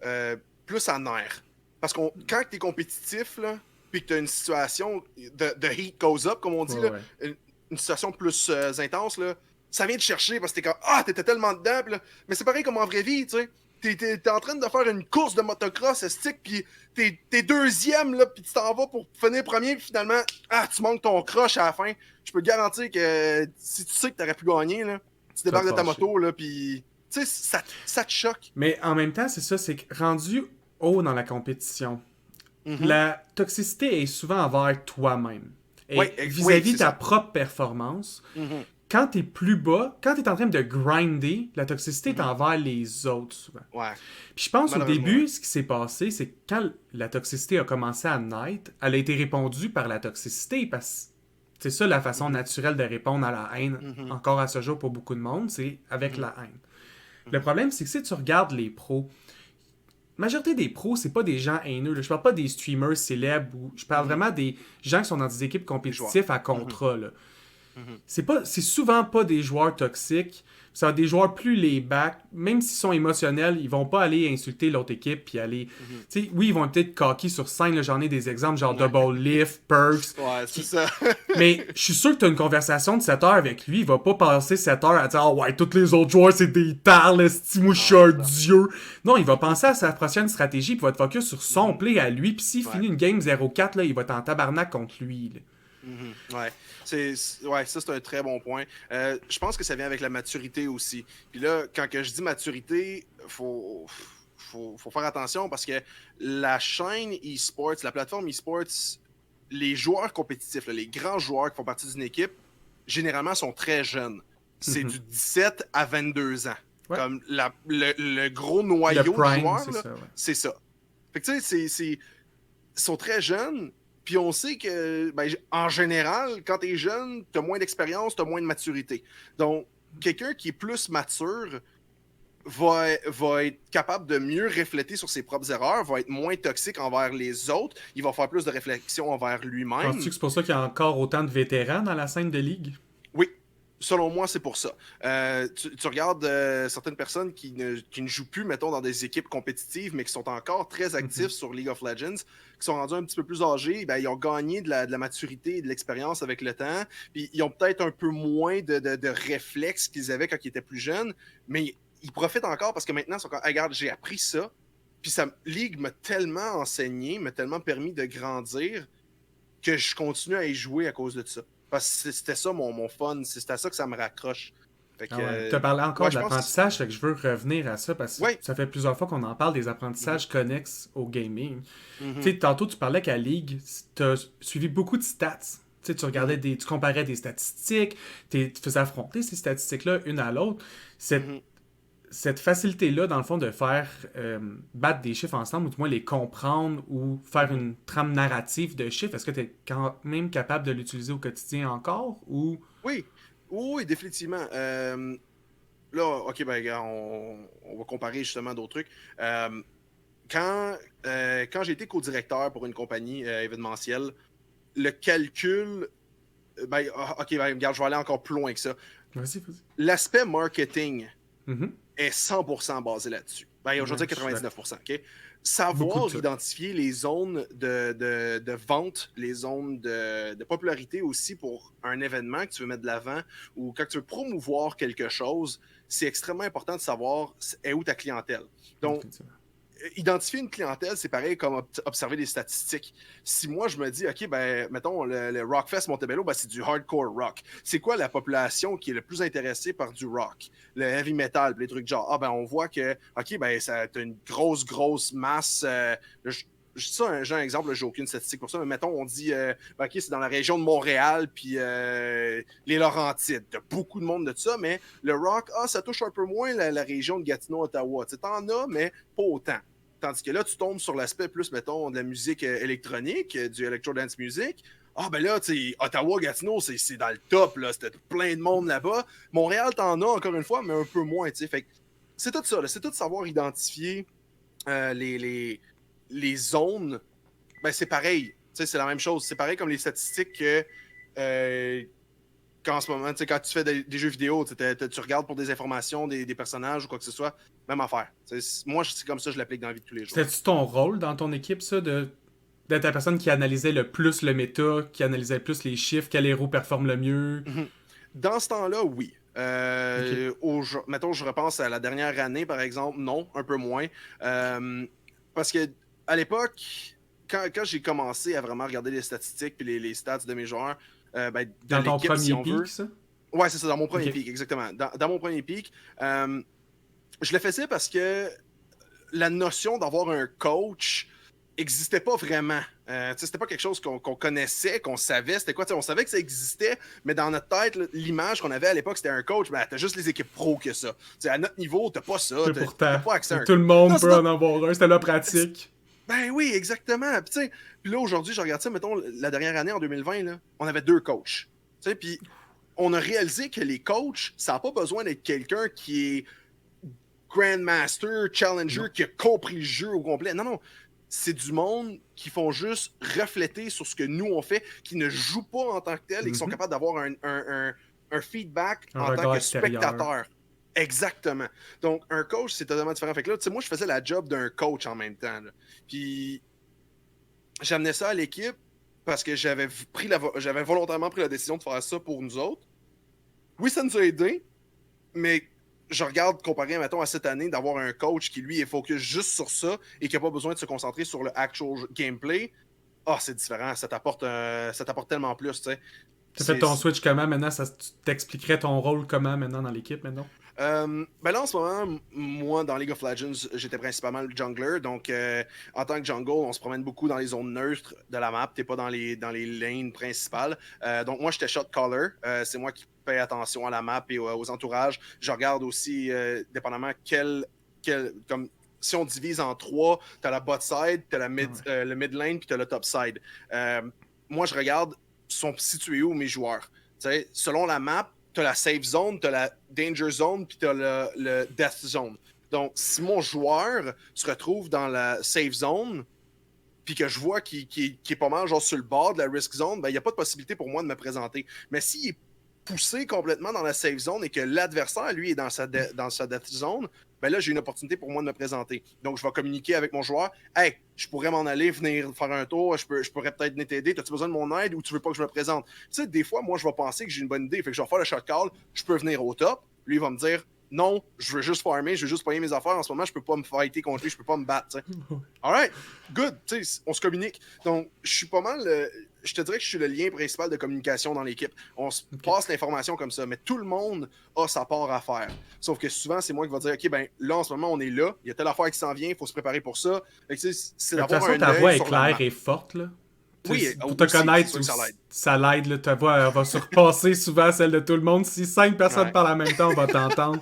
à nerf. Parce que quand tu es compétitif, là, puis que tu as une situation de heat goes up, comme on dit, là, une situation plus intense, là, ça vient te chercher parce que t'es comme « Ah, t'étais tellement dedans! » Mais c'est pareil comme en vraie vie, tu sais. T'es en train de faire une course de motocross stick, puis t'es deuxième, là, puis tu t'en vas pour finir premier, puis finalement, tu manques ton croche à la fin. Je peux te garantir que si tu sais que t'aurais pu gagner, là, tu débarques de ta moto, là, puis tu sais, ça te choque. Mais en même temps, c'est ça, c'est que rendu haut dans la compétition, la toxicité est souvent envers toi-même. Et vis-à-vis de ta propre performance, quand t'es plus bas, quand t'es en train de grinder, la toxicité est envers les autres souvent. Puis je pense au début, ce qui s'est passé, c'est que quand la toxicité a commencé à naître, elle a été répondue par la toxicité, parce que c'est ça la façon naturelle de répondre à la haine, encore à ce jour pour beaucoup de monde, c'est avec la haine. Le problème, c'est que si tu regardes les pros, la majorité des pros, c'est pas des gens haineux. Là. Je parle pas des streamers célèbres, je parle vraiment des gens qui sont dans des équipes compétitives à contrat. Là. C'est souvent pas des joueurs toxiques. Ça va être des joueurs plus laid-back. Même s'ils sont émotionnels, ils vont pas aller insulter l'autre équipe puis aller... Tu sais, oui, ils vont peut-être coquer sur scène. Là, j'en ai des exemples, genre Double Lift, Perks. Ouais, c'est ça. Mais je suis sûr que tu as une conversation de 7 heures avec lui. Il va pas passer 7 heures à dire « Ah ouais, tous les autres joueurs, c'est des tarles, moi, je suis un dieu. » Non, il va penser à sa prochaine stratégie puis va être focus sur son play à lui. Puis s'il finit une game 0-4, là, il va être en tabarnak contre lui. Là. Ouais. Ouais, ça, c'est un très bon point. Je pense que ça vient avec la maturité aussi. Puis là, quand que je dis maturité, faut faire attention parce que la chaîne e-sports, la plateforme e-sports, les joueurs compétitifs, là, les grands joueurs qui font partie d'une équipe, généralement sont très jeunes. C'est du 17 à 22 ans. Ouais. Comme le gros noyau de joueurs, c'est ça. Fait que tu sais, ils sont très jeunes. Puis on sait que, en général, quand t'es jeune, t'as moins d'expérience, t'as moins de maturité. Donc, quelqu'un qui est plus mature va être capable de mieux refléter sur ses propres erreurs, va être moins toxique envers les autres, il va faire plus de réflexion envers lui-même. Penses-tu que c'est pour ça qu'il y a encore autant de vétérans dans la scène de ligue? Oui. Selon moi, c'est pour ça. Tu regardes certaines personnes qui ne jouent plus, mettons, dans des équipes compétitives, mais qui sont encore très actifs sur League of Legends, qui sont rendus un petit peu plus âgés, ils ont gagné de la maturité et de l'expérience avec le temps, puis ils ont peut-être un peu moins de réflexes qu'ils avaient quand ils étaient plus jeunes, mais ils profitent encore parce que maintenant, ils sont comme, hey, regarde, j'ai appris ça, puis League m'a tellement enseigné, m'a tellement permis de grandir que je continue à y jouer à cause de ça. Parce que c'était ça mon fun, c'était à ça que ça me raccroche. Tu as parlé encore de l'apprentissage, fait que je veux revenir à ça parce que ça fait plusieurs fois qu'on en parle des apprentissages connexes au gaming. Tu sais, tantôt tu parlais qu'à League, tu as suivi beaucoup de stats. Tu regardais tu comparais des statistiques, tu faisais affronter ces statistiques-là une à l'autre. Cette facilité-là, dans le fond, de faire battre des chiffres ensemble, ou du moins les comprendre, ou faire une trame narrative de chiffres, est-ce que tu es quand même capable de l'utiliser au quotidien encore, ou... Oui, définitivement. Là, OK, on va comparer justement d'autres trucs. Quand j'ai été co-directeur pour une compagnie événementielle, le calcul... regarde, je vais aller encore plus loin que ça. Vas-y. L'aspect marketing est 100% basé là-dessus. Je vais dire 99%. OK? Savoir identifier les zones de vente, les zones de popularité aussi pour un événement que tu veux mettre de l'avant ou quand tu veux promouvoir quelque chose, c'est extrêmement important de savoir où ta clientèle. Donc, identifier une clientèle, c'est pareil comme observer des statistiques. Si moi, je me dis, OK, mettons, le Rockfest Montebello, c'est du hardcore rock. C'est quoi la population qui est le plus intéressée par du rock? Le heavy metal, les trucs genre, on voit que, OK, ça a une grosse masse. Je dis ça, j'ai un exemple, j'ai aucune statistique pour ça, mais mettons, on dit, OK, c'est dans la région de Montréal, puis les Laurentides. T'as beaucoup de monde de ça, mais le rock, ça touche un peu moins la région de Gatineau, Ottawa. T'en as, mais pas autant. Tandis que là, tu tombes sur l'aspect plus, mettons, de la musique électronique, du electro-dance music. Là, Ottawa, Gatineau, c'est dans le top, là. C'était plein de monde là-bas. Montréal, t'en as encore une fois, mais un peu moins, Fait que c'est tout ça, là. C'est tout savoir identifier les zones. C'est pareil. C'est la même chose. C'est pareil comme les statistiques que qu'en ce moment, quand tu fais des jeux vidéo, tu regardes pour des informations, des personnages ou quoi que ce soit, même affaire. Moi, c'est comme ça que je l'applique dans la vie de tous les jours. C'était-tu ton rôle dans ton équipe, ça, d'être la personne qui analysait le plus le méta, qui analysait le plus les chiffres, quel héros performe le mieux? Dans ce temps-là, oui. Mettons, je repense à la dernière année, par exemple, non, un peu moins. Parce que à l'époque, quand j'ai commencé à vraiment regarder les statistiques et les stats de mes joueurs, dans ton premier pic, ça? Ouais, c'est ça, dans mon premier pic, exactement. Dans mon premier pic, je le faisais parce que la notion d'avoir un coach n'existait pas vraiment. C'était pas quelque chose qu'on connaissait, qu'on savait. C'était quoi? On savait que ça existait, mais dans notre tête, l'image qu'on avait à l'époque, c'était un coach. T'as juste les équipes pro que ça. À notre niveau, t'as pas ça. T'as pas accès à un... Tout le monde peut en avoir un. C'était la pratique. Oui, exactement. Puis là, aujourd'hui, je regarde ça, mettons, la dernière année, en 2020, là, on avait 2 coachs. Puis on a réalisé que les coachs, ça n'a pas besoin d'être quelqu'un qui est Grandmaster, Challenger, qui a compris le jeu au complet. Non. c'est du monde qui font juste refléter sur ce que nous on fait, qui ne jouent pas en tant que tel et qui sont capables d'avoir un feedback en tant que spectateur. Exactement. Donc, un coach, c'est totalement différent. Fait que là, tu sais, moi, je faisais la job d'un coach en même temps. Là. Puis, j'amenais ça à l'équipe parce que j'avais volontairement pris la décision de faire ça pour nous autres. Oui, ça nous a aidés, mais je regarde comparé, mettons, à cette année, d'avoir un coach qui, lui, est focus juste sur ça et qui n'a pas besoin de se concentrer sur le actual gameplay. Ah, c'est différent. Ça t'apporte tellement plus, tu sais. Tu as fait ton switch comment maintenant? Tu t'expliquerais ton rôle comment maintenant dans l'équipe maintenant? Ben là, en ce moment, moi, dans League of Legends, j'étais principalement le jungler. Donc, en tant que jungle, on se promène beaucoup dans les zones neutres de la map. T'es pas dans les lanes principales. Donc, moi, j'étais shot caller. C'est moi qui paye attention à la map et aux entourages. Je regarde aussi, dépendamment comme si on divise en trois, t'as la bot side, t'as le mid lane, puis t'as le top side. Moi, je regarde, sont situés où mes joueurs. T'sais, selon la map, t'as la safe zone, t'as la danger zone, puis t'as le death zone. Donc, si mon joueur se retrouve dans la safe zone, puis que je vois qu'il est pas mal genre sur le bord de la risk zone, ben il n'y a pas de possibilité pour moi de me présenter. Mais s'il est poussé complètement dans la safe zone et que l'adversaire, lui, est dans sa death zone, ben là, j'ai une opportunité pour moi de me présenter. Donc, je vais communiquer avec mon joueur. « Hey, je pourrais m'en aller, venir faire un tour, je pourrais peut-être venir t'aider. As-tu besoin de mon aide ou tu veux pas que je me présente? » Tu sais, des fois, moi, je vais penser que j'ai une bonne idée. Fait que je vais faire le shot call, je peux venir au top. Lui, il va me dire « Non, je veux juste farmer, je veux juste payer mes affaires. En ce moment, je peux pas me fighter contre lui, je peux pas me battre. » Alright, good. Tu sais, on se communique. Donc, je suis pas mal... je te dirais que je suis le lien principal de communication dans l'équipe. On se passe l'information comme ça, mais tout le monde a sa part à faire. Sauf que souvent, c'est moi qui va dire, OK, ben là, en ce moment, on est là, il y a telle affaire qui s'en vient, il faut se préparer pour ça. Fait que, c'est d'avoir un œil sur la map. Ta voix est claire et forte, là. Oui, pour te connaître, ça l'aide. Là, ta voix va surpasser souvent celle de tout le monde. Si 5 personnes parlent en même temps, on va t'entendre.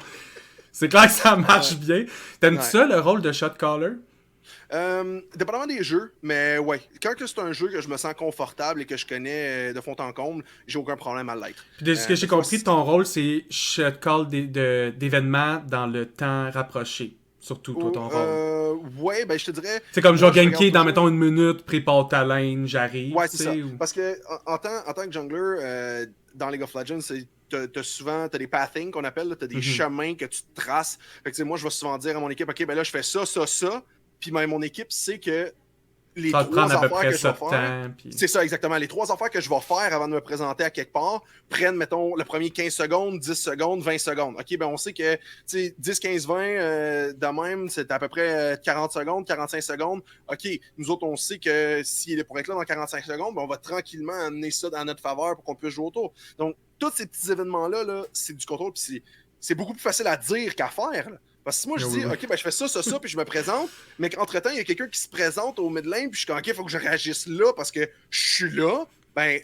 C'est clair que ça marche bien. T'aimes-tu ça, le rôle de shot caller? Dépendamment des jeux, mais ouais, quand c'est un jeu que je me sens confortable et que je connais de fond en comble, j'ai aucun problème à l'être. Puis de ce que j'ai compris, ton rôle, c'est shot call d'événements dans le temps rapproché. Surtout, toi, ton rôle. Ouais, ben je te dirais... C'est comme je vais ganker dans, mettons, une minute, prépare ta lane, j'arrive. Ouais, c'est ça. Parce que en tant que jungler, dans League of Legends, t'as des pathing qu'on appelle, t'as des chemins que tu traces. Fait que moi, je vais souvent dire à mon équipe, OK, ben là, je fais ça, ça, ça. Puis même mon équipe sait que les ça trois affaires que je vais faire... faire... C'est ça, exactement. Les trois affaires que je vais faire avant de me présenter à quelque part prennent, mettons, le premier 15 secondes, 10 secondes, 20 secondes. OK, ben on sait que 10, 15, 20, de même, c'est à peu près 40 secondes, 45 secondes. OK, nous autres, on sait que s'il est pour être là dans 45 secondes, ben on va tranquillement amener ça dans notre faveur pour qu'on puisse jouer autour. Donc, tous ces petits événements-là, là, c'est du contrôle, puis c'est beaucoup plus facile à dire qu'à faire, là. Parce que si moi je dis, OK, ben je fais ça, puis je me présente, mais qu'entre-temps, il y a quelqu'un qui se présente au mid lane, puis je suis comme, OK, il faut que je réagisse là parce que je suis là, ben,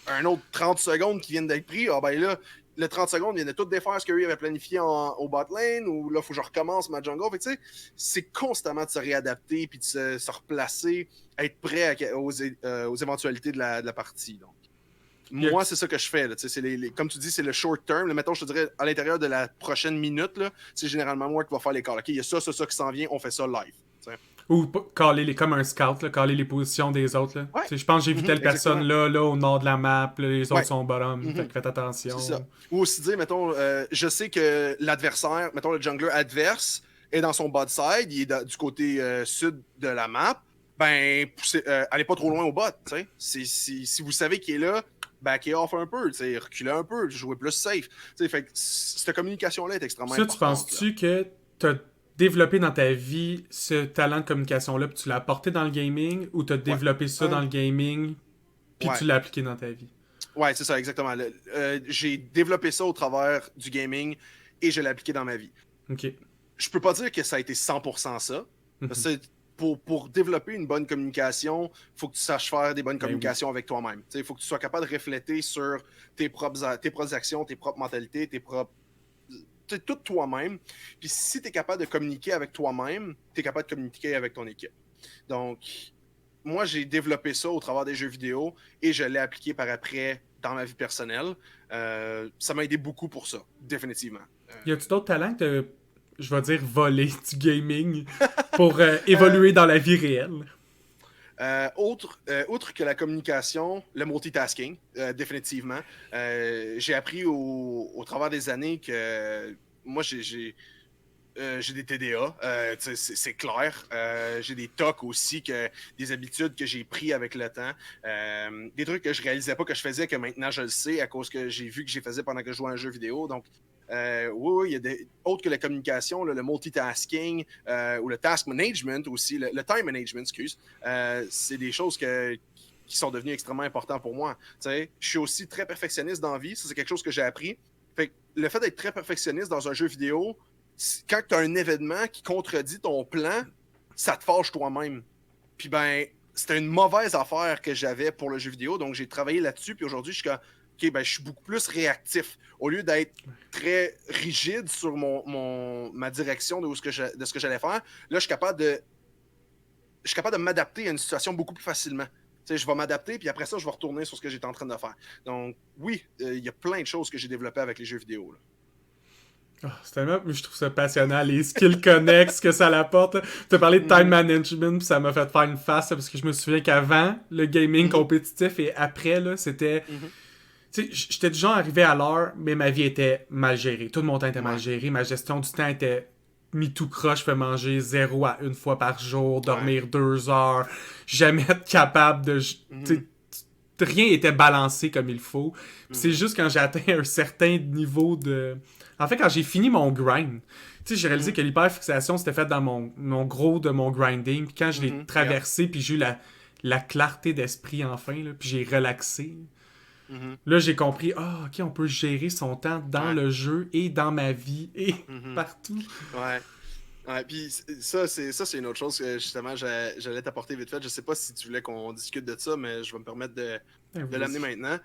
un autre 30 secondes qui viennent d'être pris, ah ben là, le 30 secondes vient de tout défaire ce qu'il avait planifié au bot lane, ou là, il faut que je recommence ma jungle. Fait que tu sais, c'est constamment de se réadapter, puis de se replacer, être prêt aux éventualités de la partie, donc. Moi, c'est ça que je fais. Là. Comme tu dis, c'est le short term. Là, mettons, je te dirais, à l'intérieur de la prochaine minute, là, c'est généralement moi qui va faire les calls. OK, il y a ça qui s'en vient, on fait ça live. T'sais. Ou caller comme un scout, là, caller les positions des autres. Là. Ouais. Je pense que j'ai vu telle personne là, au nord de la map, là, les autres sont bottom, fait que faites attention. C'est ça. Ou aussi dire, mettons, je sais que l'adversaire, mettons le jungler adverse, est dans son bot side, il est du côté sud de la map, ben, allez pas trop loin au bot. Si vous savez qu'il est là, backer off un peu, reculer un peu, jouer plus safe. Fait que cette communication-là est extrêmement importante. Tu penses-tu que tu as développé dans ta vie ce talent de communication-là, puis tu l'as apporté dans le gaming, ou tu as développé ça dans le gaming, puis tu l'as appliqué dans ta vie? Ouais, c'est ça, exactement. J'ai développé ça au travers du gaming et je l'ai appliqué dans ma vie. OK. Je peux pas dire que ça a été 100% ça. Parce que pour développer une bonne communication, il faut que tu saches faire des bonnes communications avec toi-même. Il faut que tu sois capable de refléter sur tes propres actions, tes propres mentalités, tout toi-même. Puis si tu es capable de communiquer avec toi-même, tu es capable de communiquer avec ton équipe. Donc, moi, j'ai développé ça au travers des jeux vidéo et je l'ai appliqué par après dans ma vie personnelle. Ça m'a aidé beaucoup pour ça, définitivement. Y a-tu d'autres talents que je vais dire voler du gaming pour évoluer dans la vie réelle? Outre que la communication, le multitasking, définitivement. J'ai appris au travers des années que moi, j'ai des TDA, c'est clair. J'ai des TOC aussi, des habitudes que j'ai pris avec le temps. Des trucs que je réalisais pas que je faisais, que maintenant je le sais à cause que j'ai vu que je faisais pendant que je jouais à un jeu vidéo. Donc, oui, il y a autre que la communication, là, le multitasking ou le task management aussi, le time management, excuse. C'est des choses qui sont devenues extrêmement importantes pour moi. Je suis aussi très perfectionniste dans la vie. Ça, c'est quelque chose que j'ai appris. Fait que le fait d'être très perfectionniste dans un jeu vidéo, quand tu as un événement qui contredit ton plan, ça te fâche toi-même. Puis ben, c'était une mauvaise affaire que j'avais pour le jeu vidéo, donc j'ai travaillé là-dessus, puis aujourd'hui, je suis comme, OK, ben, je suis beaucoup plus réactif. Au lieu d'être très rigide sur ma direction de ce que j'allais faire, là, je suis capable de m'adapter à une situation beaucoup plus facilement. Je vais m'adapter, puis après ça, je vais retourner sur ce que j'étais en train de faire. Donc, oui, il y a plein de choses que j'ai développées avec les jeux vidéo, là. Oh, c'est tellement, je trouve ça passionnant, les skills connexes que ça l'apporte. Tu as parlé de time management, puis ça m'a fait faire une face, parce que je me souviens qu'avant, le gaming compétitif et après, là, c'était... Tu sais, j'étais du genre arrivé à l'heure, mais ma vie était mal gérée. Tout mon temps était mal géré. Ma gestion du temps était mis tout croche. Je fais manger 0 à 1 fois par jour, dormir 2 heures, jamais être capable de... Rien était balancé comme il faut. Puis c'est juste quand j'ai atteint un certain niveau de... En fait, quand j'ai fini mon grind, tu sais, j'ai réalisé que l'hyperfixation, c'était fait dans mon gros de mon grinding. Puis quand je l'ai traversé, puis j'ai eu la clarté d'esprit enfin, là, puis j'ai relaxé. Là, j'ai compris, OK, on peut gérer son temps dans le jeu et dans ma vie et partout. Ouais, puis ça, c'est une autre chose que justement j'allais t'apporter vite fait. Je sais pas si tu voulais qu'on discute de ça, mais je vais me permettre de l'amener maintenant.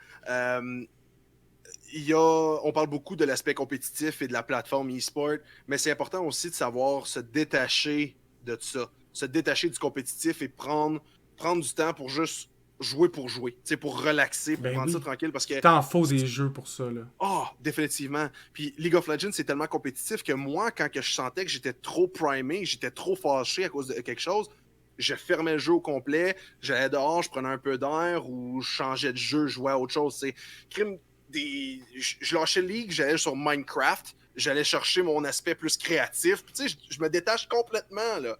On parle beaucoup de l'aspect compétitif et de la plateforme e-sport, mais c'est important aussi de savoir se détacher de ça, se détacher du compétitif et prendre du temps pour juste jouer, pour relaxer, pour prendre ça tranquille. Parce que t'en faut des jeux pour ça, là. Définitivement. Puis League of Legends, c'est tellement compétitif que moi, quand je sentais que j'étais trop primé, j'étais trop fâché à cause de quelque chose, je fermais le jeu au complet, j'allais dehors, je prenais un peu d'air ou je changeais de jeu, je jouais à autre chose. Je lâchais League, j'allais sur Minecraft, j'allais chercher mon aspect plus créatif. Puis, je me détache complètement, là.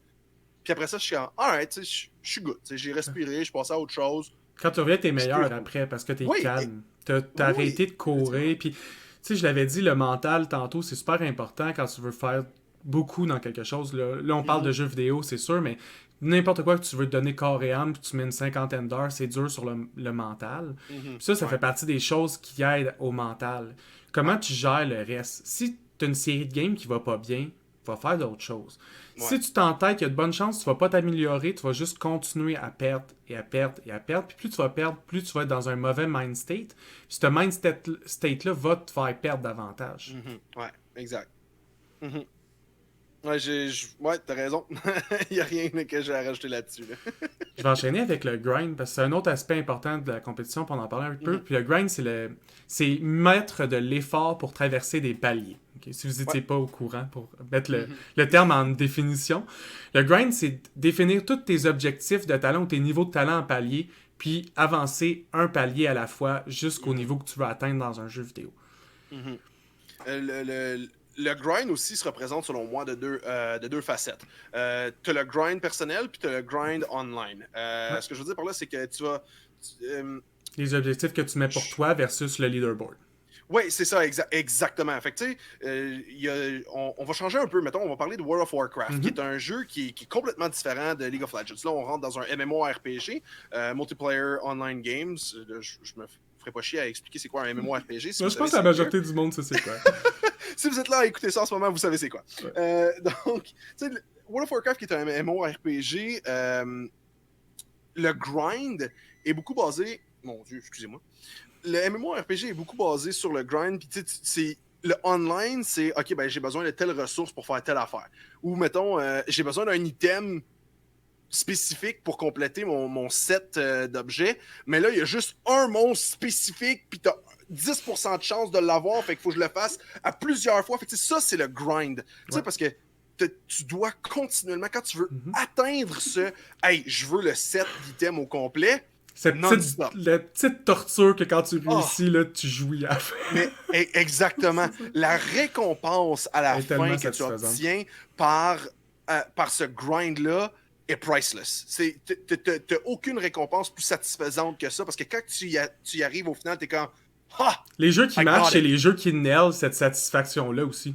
Puis après ça, je suis alright, je suis good. J'ai respiré, je passais à autre chose. Quand tu reviens, t'es meilleur après parce que t'es calme. T'as arrêté de courir. Puis, tu sais, je l'avais dit, le mental tantôt, c'est super important quand tu veux faire beaucoup dans quelque chose. Là on parle de jeux vidéo, c'est sûr, mais n'importe quoi que tu veux te donner corps et âme, puis tu mets une 50aine d'heures, c'est dur sur le mental. Puis ça fait partie des choses qui aident au mental. Comment tu gères le reste? Si t'as une série de games qui va pas bien, va faire d'autres choses. Si tu t'entêtes, il y a de bonnes chances, tu vas pas t'améliorer, tu vas juste continuer à perdre et à perdre et à perdre. Puis plus tu vas perdre, plus tu vas être dans un mauvais mind state. Puis ce mind state-là va te faire perdre davantage. Ouais, exact. Ouais, t'as raison. Il n'y a rien que j'ai à rajouter là-dessus. Là. Je vais enchaîner avec le grind, parce que c'est un autre aspect important de la compétition, pour en parler un peu. Puis le grind, c'est mettre de l'effort pour traverser des paliers. Okay? Si vous n'étiez pas au courant, pour mettre le terme en définition. Le grind, c'est définir tous tes objectifs de talent ou tes niveaux de talent en palier, puis avancer un palier à la fois jusqu'au niveau que tu veux atteindre dans un jeu vidéo. Le grind aussi se représente, selon moi, de deux facettes. Tu as le grind personnel, puis tu as le grind online. Ce que je veux dire par là, c'est que tu vas... les objectifs que tu mets pour toi versus le leaderboard. Oui, c'est ça, exactement. Fait que, tu sais, on va changer un peu. Mettons, on va parler de World of Warcraft, qui est un jeu qui est complètement différent de League of Legends. Là, on rentre dans un MMORPG, Multiplayer Online Games. Je me ferais pas chier à expliquer c'est quoi un MMORPG. Moi, je pense que la majorité du monde, ça c'est quoi. Si vous êtes là à écouter ça en ce moment, vous savez c'est quoi. Donc, tu sais, World of Warcraft qui est un MMORPG, le grind est beaucoup basé... Mon Dieu, excusez-moi. Le MMORPG est beaucoup basé sur le grind, puis tu sais, le online, c'est « OK, ben j'ai besoin de telle ressource pour faire telle affaire. » Ou, mettons, j'ai besoin d'un item spécifique pour compléter mon set d'objets, mais là, il y a juste un monstre spécifique, puis t'as 10% de chance de l'avoir, fait qu'il faut que je le fasse à plusieurs fois. Fait que ça, c'est le grind. Tu sais, parce que tu dois continuellement, quand tu veux atteindre ce « Hey, je veux le set d'items au complet », la petite torture que quand tu réussis, là, tu jouis à la fin. Mais exactement. La récompense à la fin que tu obtiens par ce grind-là est priceless. T'as aucune récompense plus satisfaisante que ça, parce que quand tu y arrives au final, t'es comme « Ah! » Les jeux qui marchent, c'est les jeux qui nailent cette satisfaction-là aussi.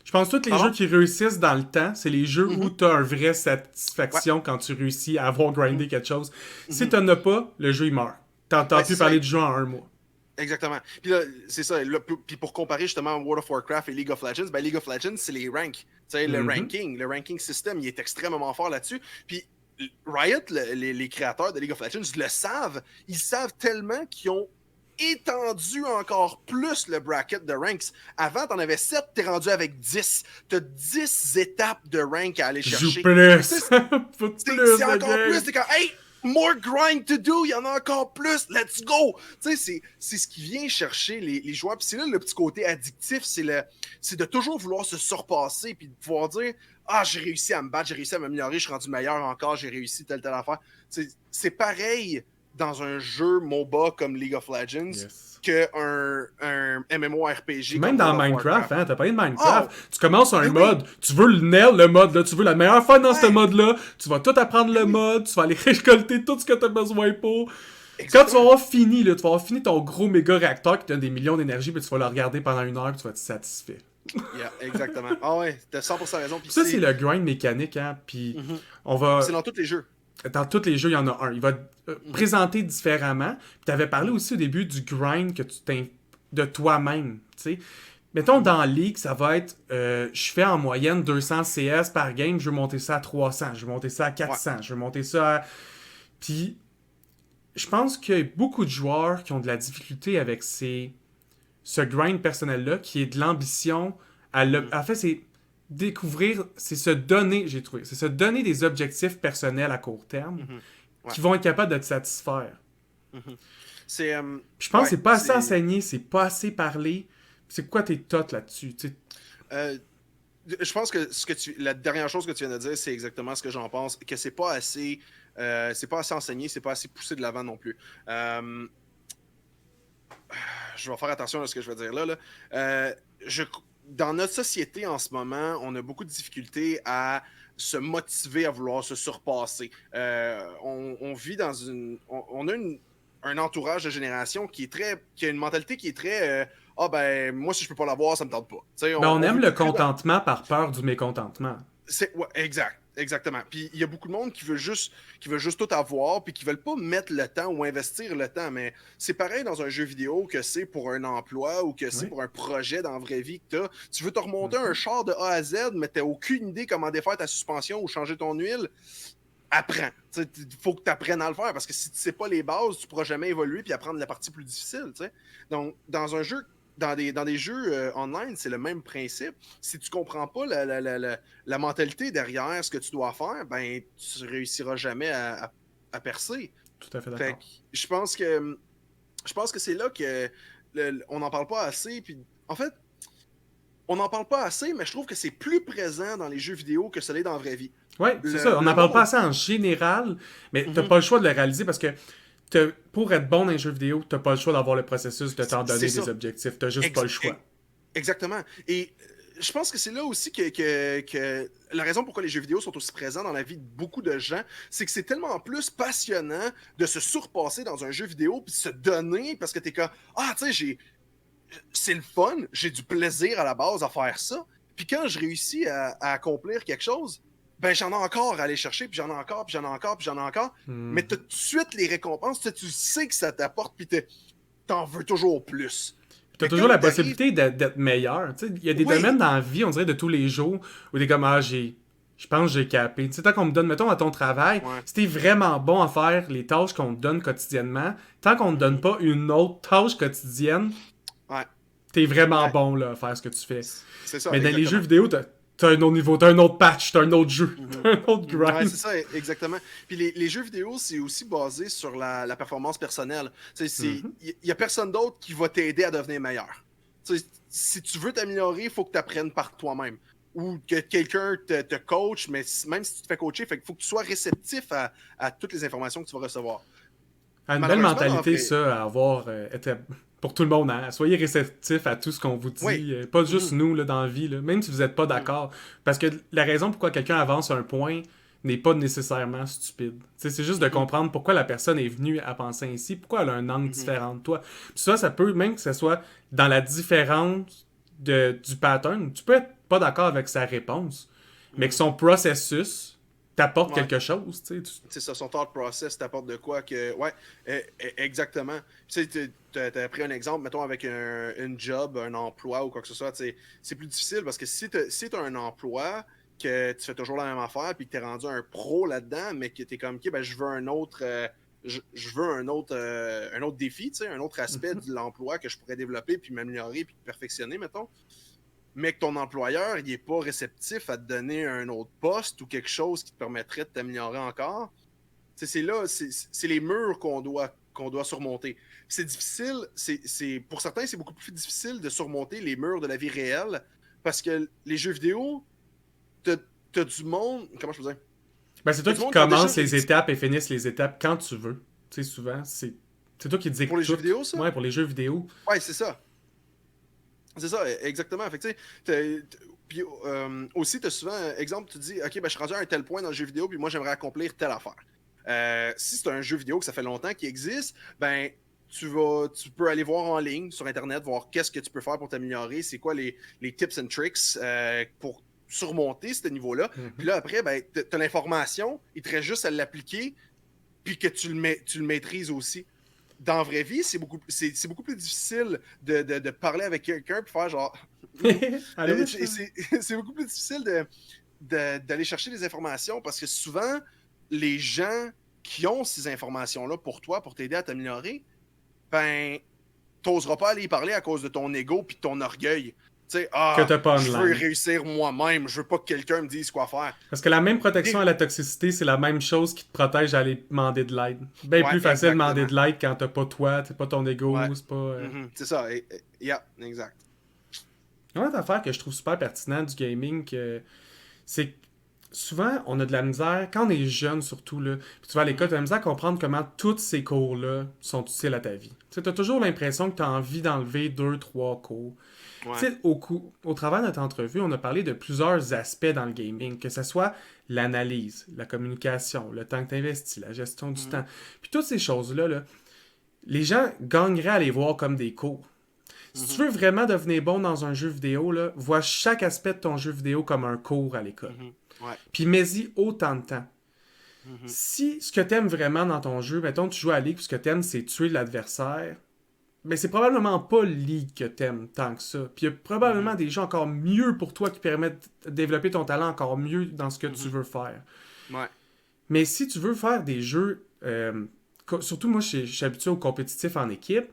Je pense que tous les jeux qui réussissent dans le temps, c'est les jeux où tu as une vraie satisfaction quand tu réussis à avoir grindé quelque chose. Si tu n'en as pas, le jeu il meurt. T'entends plus parler du jeu en un mois. Exactement. Puis là, c'est ça. Puis pour comparer justement World of Warcraft et League of Legends, ben League of Legends, c'est les ranks. Tu sais, le ranking system, il est extrêmement fort là-dessus. Puis Riot, les créateurs de League of Legends, le savent. Ils savent tellement qu'ils ont étendu encore plus le bracket de ranks. Avant, t'en avais 7, t'es rendu avec 10. T'as 10 étapes de rank à aller chercher. Joue plus! C'est encore plus. T'es comme, hey, more grind to do, il y en a encore plus, let's go! Tu sais, c'est ce qui vient chercher les joueurs. Puis c'est là le petit côté addictif, c'est de toujours vouloir se surpasser, puis de pouvoir dire, ah, j'ai réussi à me battre, j'ai réussi à m'améliorer, je suis rendu meilleur encore, j'ai réussi telle affaire. C'est pareil dans un jeu MOBA comme League of Legends qu'un MMORPG. Même dans Minecraft, hein, t'as parlé de Minecraft. Tu commences un mode, tu veux le nail, le mode, là, tu veux la meilleure fin dans ce mode-là, tu vas tout apprendre le mode, tu vas aller récolter tout ce que t'as besoin pour. Exactement. Quand tu vas avoir fini, là, tu vas avoir fini ton gros méga réacteur qui te donne des millions d'énergie, puis tu vas le regarder pendant 1 heure, puis tu vas être satisfait. Yeah, exactement. Ah ouais, t'as 100% raison. Ça, c'est le grind mécanique, hein, puis on va... C'est dans tous les jeux. Dans tous les jeux, il y en a un. Il va présenter différemment. Tu avais parlé aussi au début du grind que de toi-même. T'sais. Mettons, dans League, ça va être je fais en moyenne 200 CS par game, je veux monter ça à 300, je veux monter ça à 400, je veux monter ça à... Puis, je pense qu'il y a beaucoup de joueurs qui ont de la difficulté avec ce grind personnel-là, qui est de l'ambition. En fait, c'est découvrir, c'est se donner, j'ai trouvé, c'est se donner des objectifs personnels à court terme qui vont être capables de te satisfaire. C'est, je pense que c'est pas assez enseigné, c'est pas assez parlé. C'est quoi tes thoughts là-dessus? Je pense que la dernière chose que tu viens de dire, c'est exactement ce que j'en pense, que c'est pas assez enseigné, c'est pas assez poussé de l'avant non plus. Je vais faire attention à ce que je vais dire là. Dans notre société en ce moment, on a beaucoup de difficultés à se motiver à vouloir se surpasser. On vit dans on a un entourage de génération qui a une mentalité qui est très ben moi si je peux pas l'avoir, ça me tente pas. On aime le contentement par peur du mécontentement. Exactement. Puis il y a beaucoup de monde qui veut juste tout avoir, puis qui veulent pas mettre le temps ou investir le temps. Mais c'est pareil dans un jeu vidéo que c'est pour un emploi ou que c'est pour un projet dans la vraie vie que t'as. Tu veux te remonter un char de A à Z, mais t'as aucune idée comment défaire ta suspension ou changer ton huile. Apprends. Il faut que tu apprennes à le faire parce que si tu sais pas les bases, tu pourras jamais évoluer puis apprendre la partie plus difficile. T'sais. Donc, dans un jeu. Dans des jeux online, c'est le même principe. Si tu comprends pas la mentalité derrière ce que tu dois faire, ben tu réussiras jamais à percer. Tout à fait d'accord. Je pense que c'est là que on n'en parle pas assez. Puis, en fait, on n'en parle pas assez, mais je trouve que c'est plus présent dans les jeux vidéo que ça l'est dans la vraie vie. Oui, c'est ça. On n'en parle pas assez en général, mais t'as pas le choix de le réaliser parce que pour être bon dans les jeux vidéo, t'as pas le choix d'avoir le processus de t'en donner des objectifs. T'as juste pas le choix. Exactement. Et je pense que c'est là aussi que la raison pourquoi les jeux vidéo sont aussi présents dans la vie de beaucoup de gens, c'est que c'est tellement plus passionnant de se surpasser dans un jeu vidéo puis se donner parce que t'es comme tu sais, c'est le fun, j'ai du plaisir à la base à faire ça. Puis quand je réussis à accomplir quelque chose, ben j'en ai encore à aller chercher, puis j'en ai encore, puis j'en ai encore, puis j'en ai encore. Mais t'as tout de suite les récompenses, tu sais que ça t'apporte, puis t'en veux toujours plus. T'as toujours la possibilité d'être meilleur. Il y a des domaines dans la vie, on dirait, de tous les jours, où t'es comme, je pense que j'ai capé. Tu sais, tant qu'on me donne, mettons, à ton travail, si t'es vraiment bon à faire les tâches qu'on te donne quotidiennement, tant qu'on ne te donne pas une autre tâche quotidienne, t'es vraiment bon là, à faire ce que tu fais. C'est ça, mais dans les jeux vidéo, t'as un autre niveau, t'as un autre patch, t'as un autre jeu, t'as un autre grind. Ouais, c'est ça, exactement. Puis les jeux vidéo, c'est aussi basé sur la performance personnelle. Il y a personne d'autre qui va t'aider à devenir meilleur. T'sais, si tu veux t'améliorer, il faut que tu apprennes par toi-même. ou que quelqu'un te coach, mais même si tu te fais coacher, il faut que tu sois réceptif à toutes les informations que tu vas recevoir. Une belle Malheureusement, dans mentalité, vrai... ça, à avoir pour tout le monde. Hein. Soyez réceptifs à tout ce qu'on vous Oui. dit. Pas juste Mhm. nous là, dans la vie, là. Même si vous n'êtes pas Mhm. d'accord. Parce que la raison pourquoi quelqu'un avance un point n'est pas nécessairement stupide. T'sais, c'est juste de Mhm. comprendre pourquoi la personne est venue à penser ainsi, pourquoi elle a un angle Mhm. différent de toi. Puis ça peut même que ce soit dans la différence du pattern. Tu peux être pas d'accord avec sa réponse, mais que Mhm. son processus t'apporte Ouais. quelque chose. C'est ça, son thought process t'apporte de quoi que. Ouais, exactement. Tu sais, t'as pris un exemple, mettons, avec une job, un emploi ou quoi que ce soit. C'est plus difficile parce que si t'as un emploi, que tu fais toujours la même affaire, puis que t'es rendu un pro là-dedans, mais que t'es comme, ok, ben, je veux un autre. Je veux un autre défi, tu sais, un autre aspect de l'emploi que je pourrais développer, puis m'améliorer, puis perfectionner, mettons, mais que ton employeur il n'est pas réceptif à te donner un autre poste ou quelque chose qui te permettrait de t'améliorer encore, c'est là, c'est les murs qu'on doit surmonter. C'est difficile, pour certains, c'est beaucoup plus difficile de surmonter les murs de la vie réelle parce que les jeux vidéo, t'as du monde, comment je peux dire? Ben, c'est toi T'as du qui monde qui ont déjà commences les réussi étapes et finisses les étapes quand tu veux. Tu sais, souvent, c'est toi qui pour dicte les jeux tout. vidéo, ça? Ouais, pour les jeux vidéo. Ouais, c'est ça. C'est ça, exactement. Fait que, tu sais, puis aussi, tu as souvent, exemple, tu dis, OK, ben, je suis rendu à un tel point dans le jeu vidéo, puis moi, j'aimerais accomplir telle affaire. Si c'est un jeu vidéo que ça fait longtemps qu'il existe, ben, tu peux aller voir en ligne sur Internet, voir qu'est-ce que tu peux faire pour t'améliorer, c'est quoi les tips and tricks pour surmonter ce niveau-là. Puis Mhm. là, après, ben, tu as l'information, il te reste juste à l'appliquer, puis que tu le maîtrises aussi. Dans la vraie vie, c'est beaucoup plus difficile de parler avec quelqu'un et faire genre. Allô, ça? C'est beaucoup plus difficile d'aller chercher des informations parce que souvent, les gens qui ont ces informations-là pour toi, pour t'aider à t'améliorer, ben, t'oseras pas aller y parler à cause de ton ego puis de ton orgueil. Tu sais, Que t'as pas je veux online. réussir moi-même, je veux pas que quelqu'un me dise quoi faire. Parce que la même protection à la toxicité, c'est la même chose qui te protège à aller demander de l'aide. Bien Ouais, plus facile de demander exactement. de l'aide quand t'as pas toi, t'es pas ton Ouais. ego, c'est pas. C'est ça. Yeah, exact. Une autre affaire que je trouve super pertinent du gaming, c'est que souvent, on a de la misère, quand on est jeune surtout, là, puis tu vas à l'école, tu as de la misère à comprendre comment tous ces cours-là sont utiles à ta vie. Tu as toujours l'impression que tu as envie d'enlever 2, 3 cours. Tu Ouais. sais, au travers de notre entrevue, on a parlé de plusieurs aspects dans le gaming, que ce soit l'analyse, la communication, le temps que tu investis, la gestion du temps. Puis toutes ces choses-là, là, les gens gagneraient à les voir comme des cours. Si tu veux vraiment devenir bon dans un jeu vidéo, là, vois chaque aspect de ton jeu vidéo comme un cours à l'école. Ouais. Puis mets-y autant de temps. Mhm. Si ce que t'aimes vraiment dans ton jeu, mettons tu joues à League, puis ce que t'aimes c'est tuer l'adversaire, mais c'est probablement pas League que t'aimes tant que ça. Puis il y a probablement Mhm. des jeux encore mieux pour toi qui permettent de développer ton talent encore mieux dans ce que tu Mhm. veux faire. Ouais. Mais si tu veux faire des jeux, surtout moi je suis habitué au compétitif en équipe,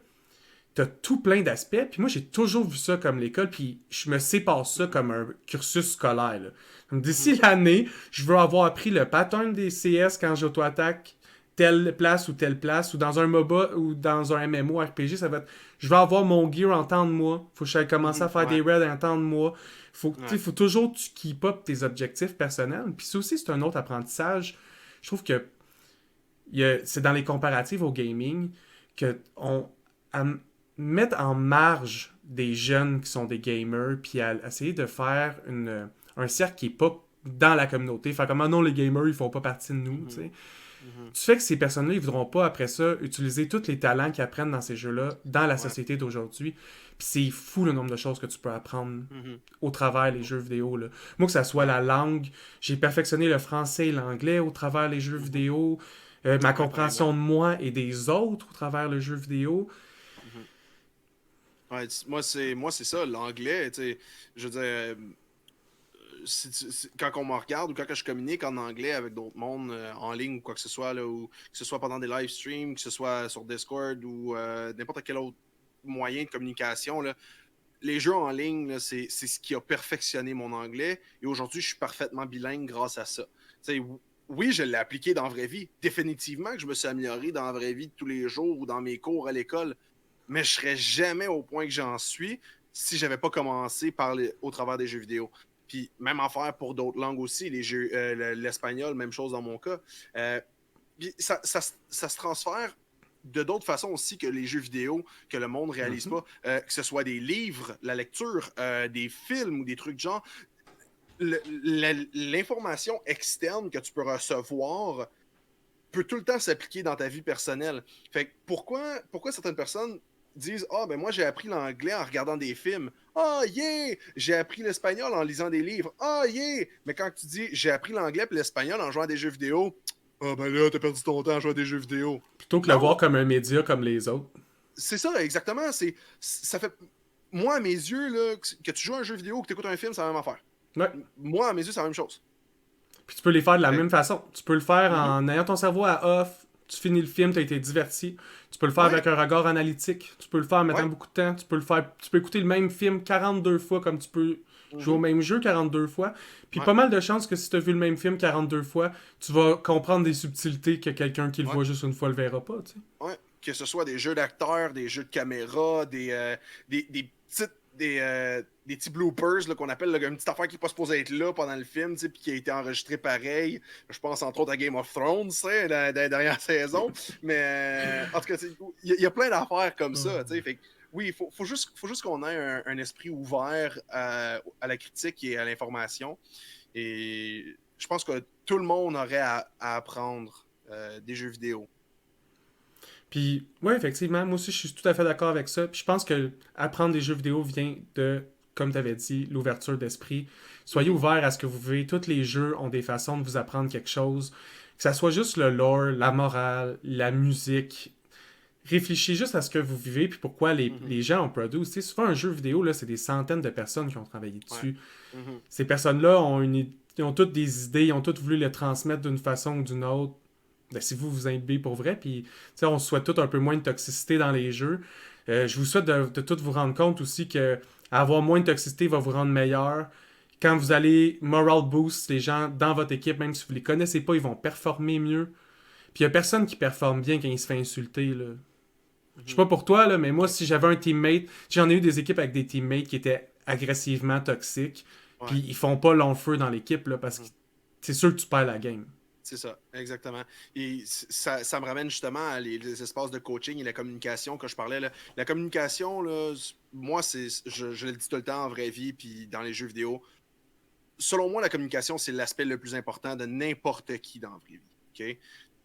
t'as tout plein d'aspects. Puis moi, j'ai toujours vu ça comme l'école, puis je me sépare ça comme un cursus scolaire. Là. Donc, d'ici l'année, je veux avoir appris le pattern des CS quand j'auto-attaque telle place, ou dans un MOBA ou dans un MMORPG, ça va être... Je veux avoir mon gear en temps de moi. Faut que j'aille commencer à faire Ouais. des raids en temps de moi. Ouais. Faut toujours que tu keep up tes objectifs personnels. Puis ça aussi, c'est un autre apprentissage. Je trouve que c'est dans les comparatives au gaming que on à mettre en marge des jeunes qui sont des gamers, puis à essayer de faire un cercle qui est pas dans la communauté. Faire comme, ah non, les gamers, ils font pas partie de nous, tu sais. Tu fais que ces personnes-là, ils voudront pas, après ça, utiliser tous les talents qu'ils apprennent dans ces jeux-là dans la Ouais. société d'aujourd'hui. Puis c'est fou le nombre de choses que tu peux apprendre Mhm. au travers les jeux vidéo. Là. Moi, que ça soit la langue, j'ai perfectionné le français et l'anglais au travers les jeux vidéo. Ma Ouais, pareillement. compréhension de moi et des autres au travers le jeu vidéo. Mhm. Ouais, moi, c'est ça, l'anglais, tu sais, je veux dire, quand on me regarde ou quand que je communique en anglais avec d'autres mondes en ligne ou quoi que ce soit, là, ou que ce soit pendant des live streams, que ce soit sur Discord ou n'importe quel autre moyen de communication, là, les jeux en ligne, là, c'est ce qui a perfectionné mon anglais. Et aujourd'hui, je suis parfaitement bilingue grâce à ça. Tu sais, oui, je l'ai appliqué dans la vraie vie. Définitivement que je me suis amélioré dans la vraie vie de tous les jours ou dans mes cours à l'école. Mais je serais jamais au point que j'en suis si j'avais pas commencé au travers des jeux vidéo. Puis même affaire pour d'autres langues aussi, les jeux, l'espagnol, même chose dans mon cas. Puis ça se transfère de d'autres façons aussi que les jeux vidéo, que le monde ne réalise pas. Que ce soit des livres, la lecture, des films ou des trucs de genre. L'information externe que tu peux recevoir peut tout le temps s'appliquer dans ta vie personnelle. Fait que pourquoi certaines personnes disent « Ah, ben moi, j'ai appris l'anglais en regardant des films. Ah, yeah! J'ai appris l'espagnol en lisant des livres. Ah, yeah! » Mais quand tu dis « J'ai appris l'anglais et l'espagnol en jouant à des jeux vidéo. » Ah, ben là, t'as perdu ton temps à jouer à des jeux vidéo. Plutôt que le voir comme un média comme les autres. C'est ça, exactement. Ça fait... Moi, à mes yeux, là, que tu joues à un jeu vidéo ou que tu écoutes un film, c'est la même affaire. Ouais. Moi, à mes yeux, c'est la même chose. Puis tu peux les faire de la même façon. Tu peux le faire en ayant ton cerveau à off. Tu finis le film, tu as été diverti. Tu peux le faire avec un regard analytique. Tu peux le faire en mettant beaucoup de temps. Tu peux écouter le même film 42 fois comme tu peux jouer au même jeu 42 fois. Puis pas mal de chances que si tu as vu le même film 42 fois, tu vas comprendre des subtilités que quelqu'un qui le voit juste une fois le verra pas. Tu sais. Ouais. Que ce soit des jeux d'acteurs, des jeux de caméra, des petits bloopers là, qu'on appelle là, une petite affaire qui n'est pas supposée être là pendant le film, puis qui a été enregistrée pareil. Je pense entre autres à Game of Thrones, dans la dernière saison. Mais en tout cas, il y a plein d'affaires comme ça. Fait que, oui, il faut juste qu'on ait un esprit ouvert à la critique et à l'information. Et je pense que tout le monde aurait à apprendre des jeux vidéo. Puis, ouais, effectivement, moi aussi, je suis tout à fait d'accord avec ça. Puis je pense que apprendre des jeux vidéo vient de, comme tu avais dit, l'ouverture d'esprit. Soyez ouverts à ce que vous vivez. Tous les jeux ont des façons de vous apprendre quelque chose. Que ça soit juste le lore, la morale, la musique. Réfléchissez juste à ce que vous vivez puis pourquoi les gens ont produit. Tu sais, souvent, un jeu vidéo, là, c'est des centaines de personnes qui ont travaillé dessus. Ouais. Ces personnes-là ils ont toutes des idées, ils ont toutes voulu les transmettre d'une façon ou d'une autre. Ben, si vous imbibez pour vrai, puis on se souhaite tout un peu moins de toxicité dans les jeux. Je vous souhaite de tout vous rendre compte aussi que avoir moins de toxicité va vous rendre meilleur. Quand vous allez moral boost les gens dans votre équipe, même si vous les connaissez pas, ils vont performer mieux. Puis il y a personne qui performe bien quand il se fait insulter. Là. Je sais pas pour toi, là, mais moi, si j'avais un teammate, j'en ai eu des équipes avec des teammates qui étaient agressivement toxiques, puis ils font pas long feu dans l'équipe, là, parce que c'est sûr que tu perds la game. C'est ça, exactement. Et ça me ramène justement à les espaces de coaching et la communication que je parlais. Là. La communication, là, moi, je le dis tout le temps en vraie vie puis dans les jeux vidéo. Selon moi, la communication, c'est l'aspect le plus important de n'importe qui dans la vraie vie. Okay?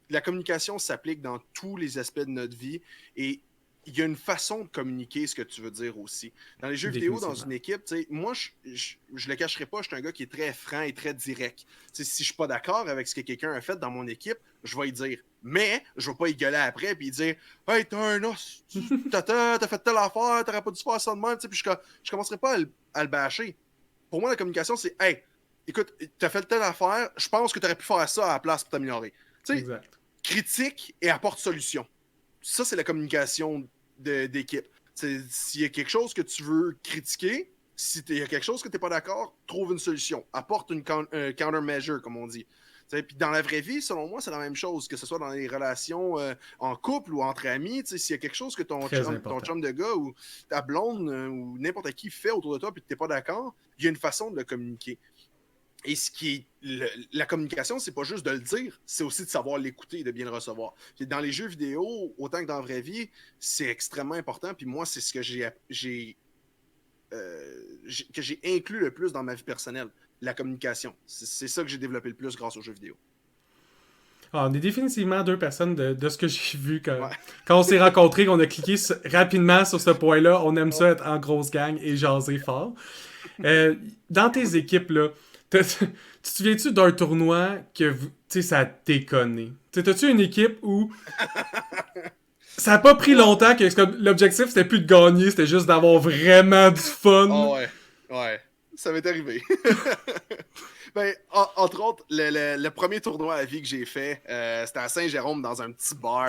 La communication s'applique dans tous les aspects de notre vie et il y a une façon de communiquer ce que tu veux dire aussi. Dans les jeux vidéo, dans une équipe, moi, je le cacherai pas, je suis un gars qui est très franc et très direct. T'sais, si je suis pas d'accord avec ce que quelqu'un a fait dans mon équipe, je vais y dire. Mais je vais pas y gueuler après et dire « Hey, t'as un os, t'as fait telle affaire, t'aurais pas dû faire ça de même. » Puis je commencerai pas à le bâcher. Pour moi, la communication, c'est « Hey, écoute, t'as fait telle affaire, je pense que t'aurais pu faire ça à la place pour t'améliorer. » Exact. Critique et apporte solution. Ça, c'est la communication d'équipe. S'il y a quelque chose que tu veux critiquer, si il y a quelque chose que tu n'es pas d'accord, trouve une solution. Apporte une countermeasure, comme on dit. Puis dans la vraie vie, selon moi, c'est la même chose, que ce soit dans les relations en couple ou entre amis. S'il y a quelque chose que ton chum de gars ou ta blonde ou n'importe qui fait autour de toi et que tu n'es pas d'accord, il y a une façon de le communiquer. Et ce qui est la communication, c'est pas juste de le dire, c'est aussi de savoir l'écouter et de bien le recevoir. Puis dans les jeux vidéo, autant que dans la vraie vie, c'est extrêmement important. Puis moi, c'est ce que j'ai inclus le plus dans ma vie personnelle, la communication. C'est ça que j'ai développé le plus grâce aux jeux vidéo. Ah, on est définitivement deux personnes de ce que j'ai vu quand on s'est rencontrés, qu'on a cliqué rapidement sur ce point-là. On aime ça être en grosse gang et jaser fort. Dans tes équipes, là, tu te souviens-tu d'un tournoi que ça a déconné? T'as-tu une équipe où ça a pas pris longtemps que l'objectif c'était plus de gagner, c'était juste d'avoir vraiment du fun? Oh ouais, ça m'est arrivé. Ben, entre autres, le premier tournoi à vie que j'ai fait, c'était à Saint-Jérôme dans un petit bar.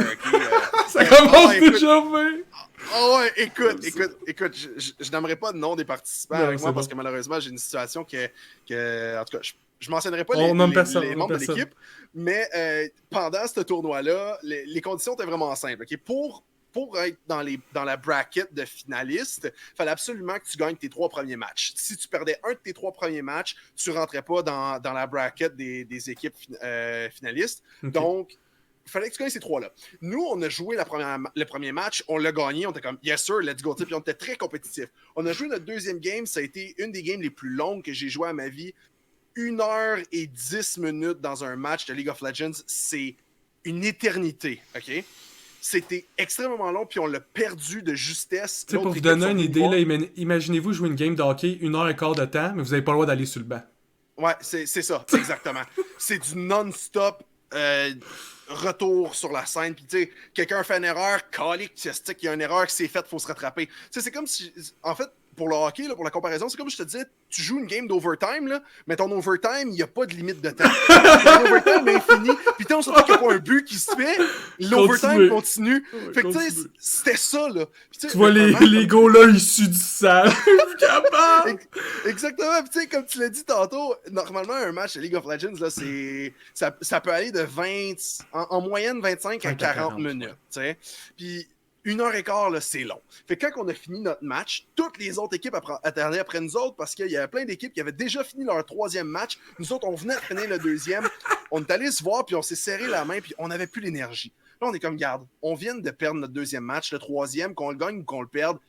Ça commence déjà bien! Ouais, écoute, je n'aimerais pas le nom des participants avec moi parce que malheureusement, j'ai une situation que en tout cas, je mentionnerai pas les membres de l'équipe, mais pendant ce tournoi-là, les conditions étaient vraiment simples. Okay? Pour pour être dans la bracket de finalistes, il fallait absolument que tu gagnes tes 3 premiers matchs. Si tu perdais un de tes 3 premiers matchs, tu ne rentrais pas dans la bracket des équipes finalistes. Okay. Donc, il fallait que tu gagnes ces 3-là. Nous, on a joué le premier match, on l'a gagné, on était comme yes sir, let's go. Puis on était très compétitifs. On a joué notre deuxième game, ça a été une des games les plus longues que j'ai joué à ma vie. 1h10 dans un match de League of Legends, c'est une éternité, OK? C'était extrêmement long, puis on l'a perdu de justesse. Pour vous donner une idée, là, imaginez-vous jouer une game de hockey 1h15 de temps, mais vous n'avez pas le droit d'aller sur le banc. Ouais, c'est ça, exactement. C'est du non-stop retour sur la scène, puis tu sais, quelqu'un fait une erreur, calique, il y a une erreur qui s'est faite, il faut se rattraper. Tu sais, c'est comme si, en fait, pour le hockey, là, pour la comparaison, c'est comme je te disais, tu joues une game d'overtime, là, mais ton overtime, il n'y a pas de limite de temps. L'overtime est infini, puis on s'entend qu'il n'y a pas un but qui se fait, l'overtime continue. Fait que tu sais, c'était ça, là. Puis, tu vois les gars-là issus du sang. Exactement, puis tu sais, comme tu l'as dit tantôt, normalement, un match de League of Legends, là, ça peut aller de 20, en moyenne 25 à 40 minutes, tu sais. Puis 1h15, là, c'est long. Fait que quand on a fini notre match, toutes les autres équipes attendaient après nous autres parce qu'il y avait plein d'équipes qui avaient déjà fini leur 3e match. Nous autres, on venait de finir le 2e. On est allés se voir, puis on s'est serré la main, puis on n'avait plus l'énergie. Là, on est comme, garde, on vient de perdre notre 2e match, le 3e, qu'on le gagne ou qu'on le perde,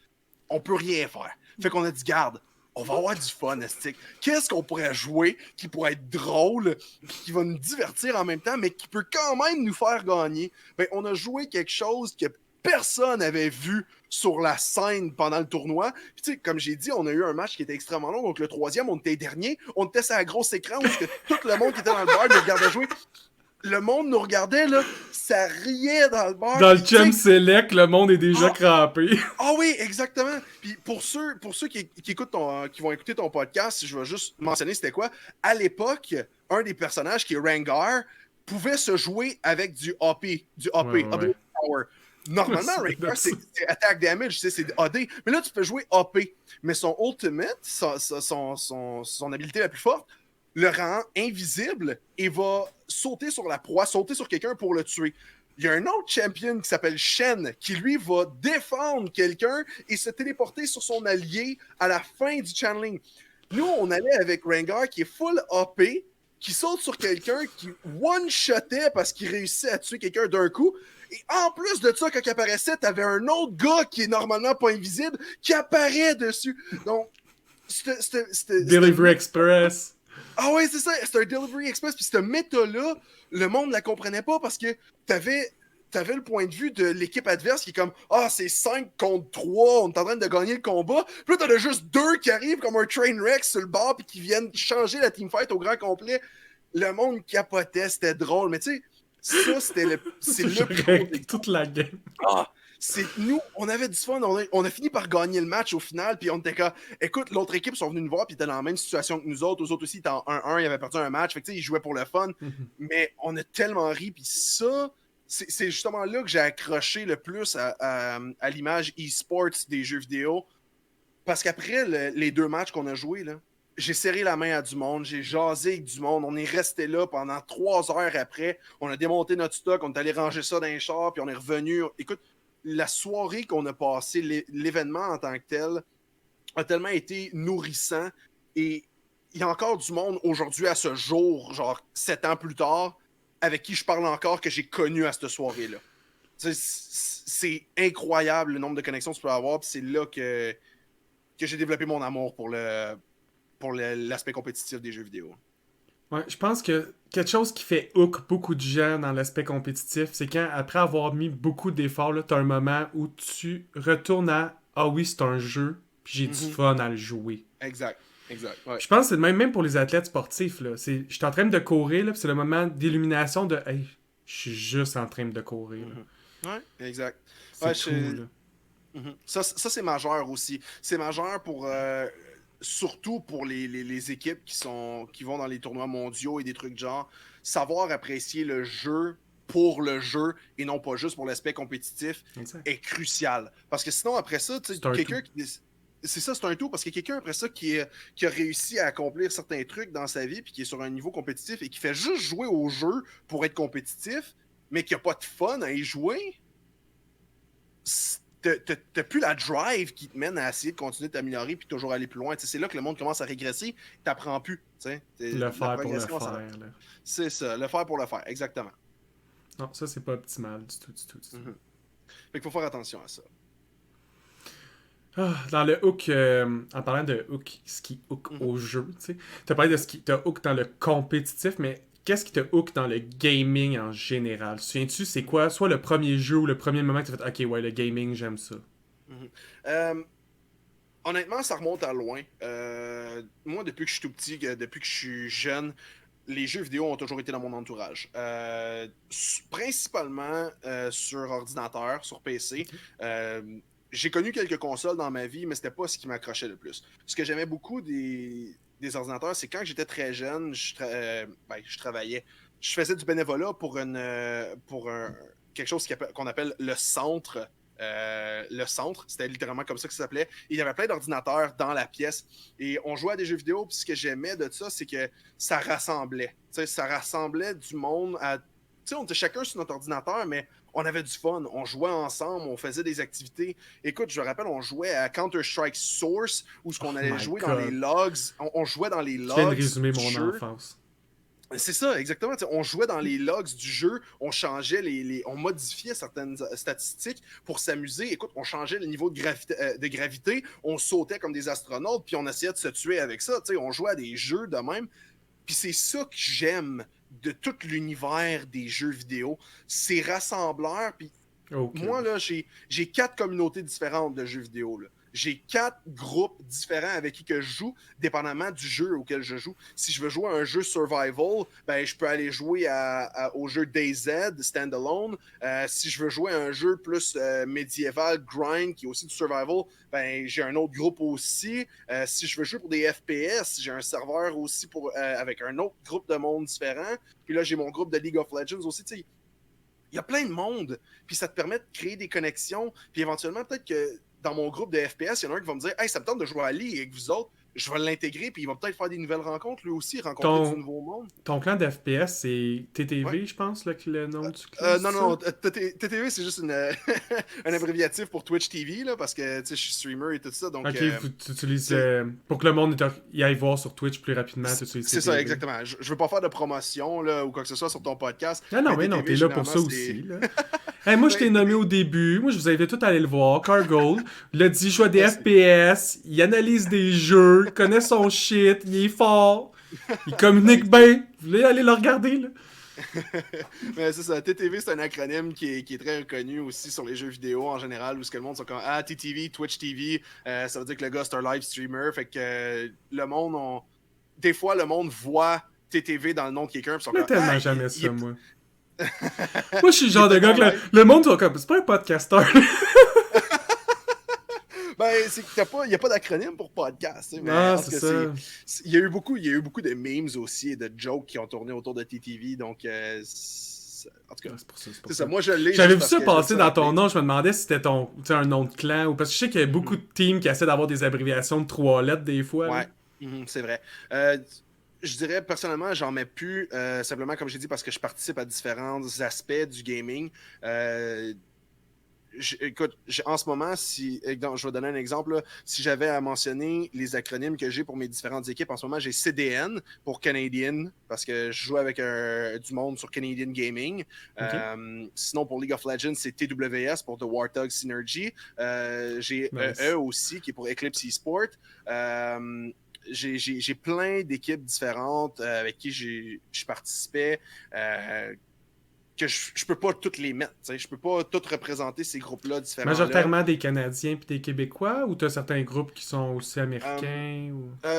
on peut rien faire. Fait qu'on a dit, garde, on va avoir du fun, estique. Qu'est-ce qu'on pourrait jouer qui pourrait être drôle, qui va nous divertir en même temps, mais qui peut quand même nous faire gagner? Ben, on a joué quelque chose que personne n'avait vu sur la scène pendant le tournoi. Puis tu sais, comme j'ai dit, on a eu un match qui était extrêmement long. Donc le 3e, on était dernier. On était sur un gros écran où tout le monde qui était dans le bar nous regardait jouer. Le monde nous regardait, là, ça riait dans le bar. Dans le Chem Select, le monde est déjà crampé. Ah oui, exactement. Puis pour ceux qui écoutent qui vont écouter ton podcast, je vais juste mentionner c'était quoi. À l'époque, un des personnages qui est Rengar pouvait se jouer avec du AP, Ability Power. Normalement, Rengar, c'est attack damage, c'est AD. Mais là, tu peux jouer AP. Mais son ultimate, son habilité la plus forte, le rend invisible et va sauter sur la proie, sauter sur quelqu'un pour le tuer. Il y a un autre champion qui s'appelle Shen qui, lui, va défendre quelqu'un et se téléporter sur son allié à la fin du channeling. Nous, on allait avec Rengar qui est full AP, qui saute sur quelqu'un, qui one-shotait parce qu'il réussissait à tuer quelqu'un d'un coup. Et en plus de ça, quand il apparaissait, t'avais un autre gars qui est normalement pas invisible qui apparaît dessus. Donc, c'était Delivery Express. Ah ouais, c'est ça, c'est un Delivery Express. Puis cette méta-là, le monde ne la comprenait pas parce que t'avais le point de vue de l'équipe adverse qui est comme « Ah, c'est 5 contre 3, on est en train de gagner le combat. » Puis là, t'en as juste 2 qui arrivent comme un train wreck sur le bord puis qui viennent changer la teamfight au grand complet. Le monde capotait, c'était drôle. Mais tu sais, ça, c'est le plus toute la game. Ah! Nous, on avait du fun, on a fini par gagner le match au final, puis on était comme, écoute, l'autre équipe sont venus nous voir, puis ils étaient dans la même situation que nous autres, eux autres aussi, ils étaient en 1-1, ils avaient perdu un match, fait que tu sais, ils jouaient pour le fun, mais on a tellement ri, puis ça, c'est justement là que j'ai accroché le plus à l'image e-sports des jeux vidéo, parce qu'après les 2 matchs qu'on a joués, là, j'ai serré la main à du monde, j'ai jasé avec du monde, on est resté là pendant 3 heures après, on a démonté notre stock, on est allé ranger ça dans les chars, puis on est revenu, écoute, la soirée qu'on a passée, l'événement en tant que tel, a tellement été nourrissant et il y a encore du monde aujourd'hui à ce jour, genre 7 ans plus tard, avec qui je parle encore que j'ai connu à cette soirée-là. C'est incroyable le nombre de connexions que tu peux avoir, puis c'est là que j'ai développé mon amour pour l'aspect compétitif des jeux vidéo. Ouais, je pense que quelque chose qui fait hook beaucoup de gens dans l'aspect compétitif, c'est quand, après avoir mis beaucoup d'efforts, t'as un moment où tu retournes à « Ah oui, c'est un jeu, puis j'ai du fun à le jouer. » Exact. Ouais. Je pense que c'est le même pour les athlètes sportifs. Je suis en train de courir, puis c'est le moment d'illumination de « Hey, je suis juste en train de courir. » Ouais, exact. C'est cool. Ça, c'est majeur aussi. C'est majeur pour... surtout pour les équipes qui vont dans les tournois mondiaux et des trucs de genre, savoir apprécier le jeu pour le jeu et non pas juste pour l'aspect compétitif est crucial. Parce que sinon, après ça, quelqu'un qui... C'est ça, c'est un tout, parce que quelqu'un après ça qui a réussi à accomplir certains trucs dans sa vie puis qui est sur un niveau compétitif et qui fait juste jouer au jeu pour être compétitif, mais qui n'a pas de fun à y jouer, t'as plus la drive qui te mène à essayer de continuer de t'améliorer puis toujours aller plus loin. C'est là que le monde commence à régresser, t'apprends plus. Le faire pour le faire. Là. C'est ça, le faire pour le faire, exactement. Non, ça, c'est pas optimal du tout. Mm-hmm. Fait qu'il faut faire attention à ça. Dans le hook, en parlant de hook, ce qui hook au jeu, tu sais, t'as parlé de ce qui te hook dans le compétitif, mais qu'est-ce qui te hook dans le gaming en général? Tu te souviens-tu, c'est quoi, soit le premier jeu ou le premier moment que tu as fait « Ok, ouais, le gaming, j'aime ça. » Honnêtement, ça remonte à loin. Moi, depuis que je suis tout petit, depuis que je suis jeune, les jeux vidéo ont toujours été dans mon entourage. Principalement sur ordinateur, sur PC. J'ai connu quelques consoles dans ma vie, mais c'était pas ce qui m'accrochait le plus. Ce que j'aimais beaucoup des ordinateurs, c'est quand j'étais très jeune, je travaillais. Je faisais du bénévolat pour quelque chose qu'on appelle le centre. Le centre, c'était littéralement comme ça que ça s'appelait. Il y avait plein d'ordinateurs dans la pièce et on jouait à des jeux vidéo. Puis ce que j'aimais de ça, c'est que ça rassemblait. Ça rassemblait du monde à. On était chacun sur notre ordinateur, mais on avait du fun. On jouait ensemble, on faisait des activités. Écoute, je me rappelle, on jouait à Counter-Strike Source où on allait jouer dans les logs. On jouait dans les logs. Je viens de résumer mon enfance. C'est ça, exactement. On jouait dans les logs du jeu, on changeait on modifiait certaines statistiques pour s'amuser. Écoute, on changeait le niveau de gravité, on sautait comme des astronautes, puis on essayait de se tuer avec ça. On jouait à des jeux de même. Puis c'est ça que j'aime de tout l'univers des jeux vidéo. C'est rassembleur. Puis moi, là, j'ai 4 communautés différentes de jeux vidéo, là. J'ai 4 groupes différents avec qui que je joue, dépendamment du jeu auquel je joue. Si je veux jouer à un jeu survival, ben, je peux aller jouer au jeu DayZ, Standalone. Si je veux jouer à un jeu plus médiéval, grind, qui est aussi du survival, ben, j'ai un autre groupe aussi. Si je veux jouer pour des FPS, j'ai un serveur aussi avec un autre groupe de monde différent. Puis là, j'ai mon groupe de League of Legends aussi. Tu sais, il y a plein de monde. Puis ça te permet de créer des connexions. Puis éventuellement, peut-être que dans mon groupe de FPS, il y en a un qui va me dire « Hey, ça me tente de jouer à League avec vous autres. » Je vais l'intégrer, puis il va peut-être faire des nouvelles rencontres, lui aussi, rencontrer du nouveau monde. Ton clan d'FPS, c'est TTV, je pense, là, le nom du clan? Non, TTV, c'est juste un abréviatif pour Twitch TV, là, parce que je suis streamer et tout ça. Donc, ok, tu utilises... pour que le monde y aille voir sur Twitch plus rapidement, tu utilises TTV. C'est ça, exactement. Je veux pas faire de promotion là, ou quoi que ce soit sur ton podcast. Non, mais non, t'es là pour ça aussi. Là. Hey, moi, je t'ai nommé au début. Moi, je vous invite tous à aller le voir. Cargold, il a dit, il joue à des FPS, il analyse des jeux, il connaît son shit, il est fort, il communique bien. Vous voulez aller le regarder, là? Mais c'est ça, TTV, c'est un acronyme qui est très reconnu aussi sur les jeux vidéo en général, où ce que le monde sont comme TTV, Twitch TV, ça veut dire que le gars c'est un live streamer, fait que le monde, des fois le monde voit TTV dans le nom de quelqu'un, puis sont mais comme tellement jamais ça, moi. Moi, je suis le genre de gars que le monde soit comme, c'est pas un podcasteur. Ben, c'est qu'il n'y a pas d'acronyme pour podcast. Mais non, c'est ça. Il y a eu beaucoup de memes aussi et de jokes qui ont tourné autour de TTV. Donc, en tout cas, c'est ça. Moi, je l'ai. J'avais vu ça passer dans ton nom. Je me demandais si c'était un nom de clan. Ou parce que je sais qu'il y a beaucoup de teams qui essaient d'avoir des abréviations de 3 lettres des fois. Ouais, c'est vrai. Je dirais, personnellement, j'en mets plus, simplement, comme j'ai dit, parce que je participe à différents aspects du gaming. Écoute, en ce moment, je vais donner un exemple. Là, si j'avais à mentionner les acronymes que j'ai pour mes différentes équipes, en ce moment, j'ai CDN pour Canadian, parce que je joue avec du monde sur Canadian Gaming. Okay. Sinon, pour League of Legends, c'est TWS pour The Warthog Synergy. J'ai EE aussi, qui est pour Eclipse Esport. J'ai plein d'équipes différentes avec qui je participais. Que je peux pas toutes les mettre. Je peux pas toutes représenter ces groupes-là différemment. Majoritairement des Canadiens puis des Québécois, ou tu as certains groupes qui sont aussi américains?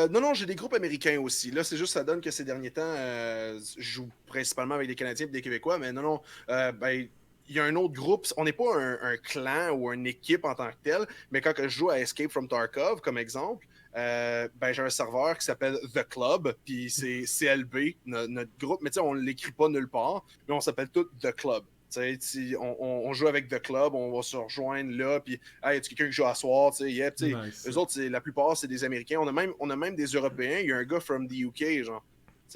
Non, j'ai des groupes américains aussi. Là, c'est juste ça donne que ces derniers temps, je joue principalement avec des Canadiens et des Québécois, mais non, il y a un autre groupe. On n'est pas un clan ou une équipe en tant que tel, mais quand je joue à Escape from Tarkov, comme exemple, j'ai un serveur qui s'appelle The Club, puis c'est CLB, notre groupe, mais on ne l'écrit pas nulle part, mais on s'appelle tout The Club. On joue avec The Club, on va se rejoindre là, puis hey, y a quelqu'un qui joue à soir, nice. Eux autres, la plupart, c'est des Américains. On a même des Européens. Il y a un gars from the UK, genre.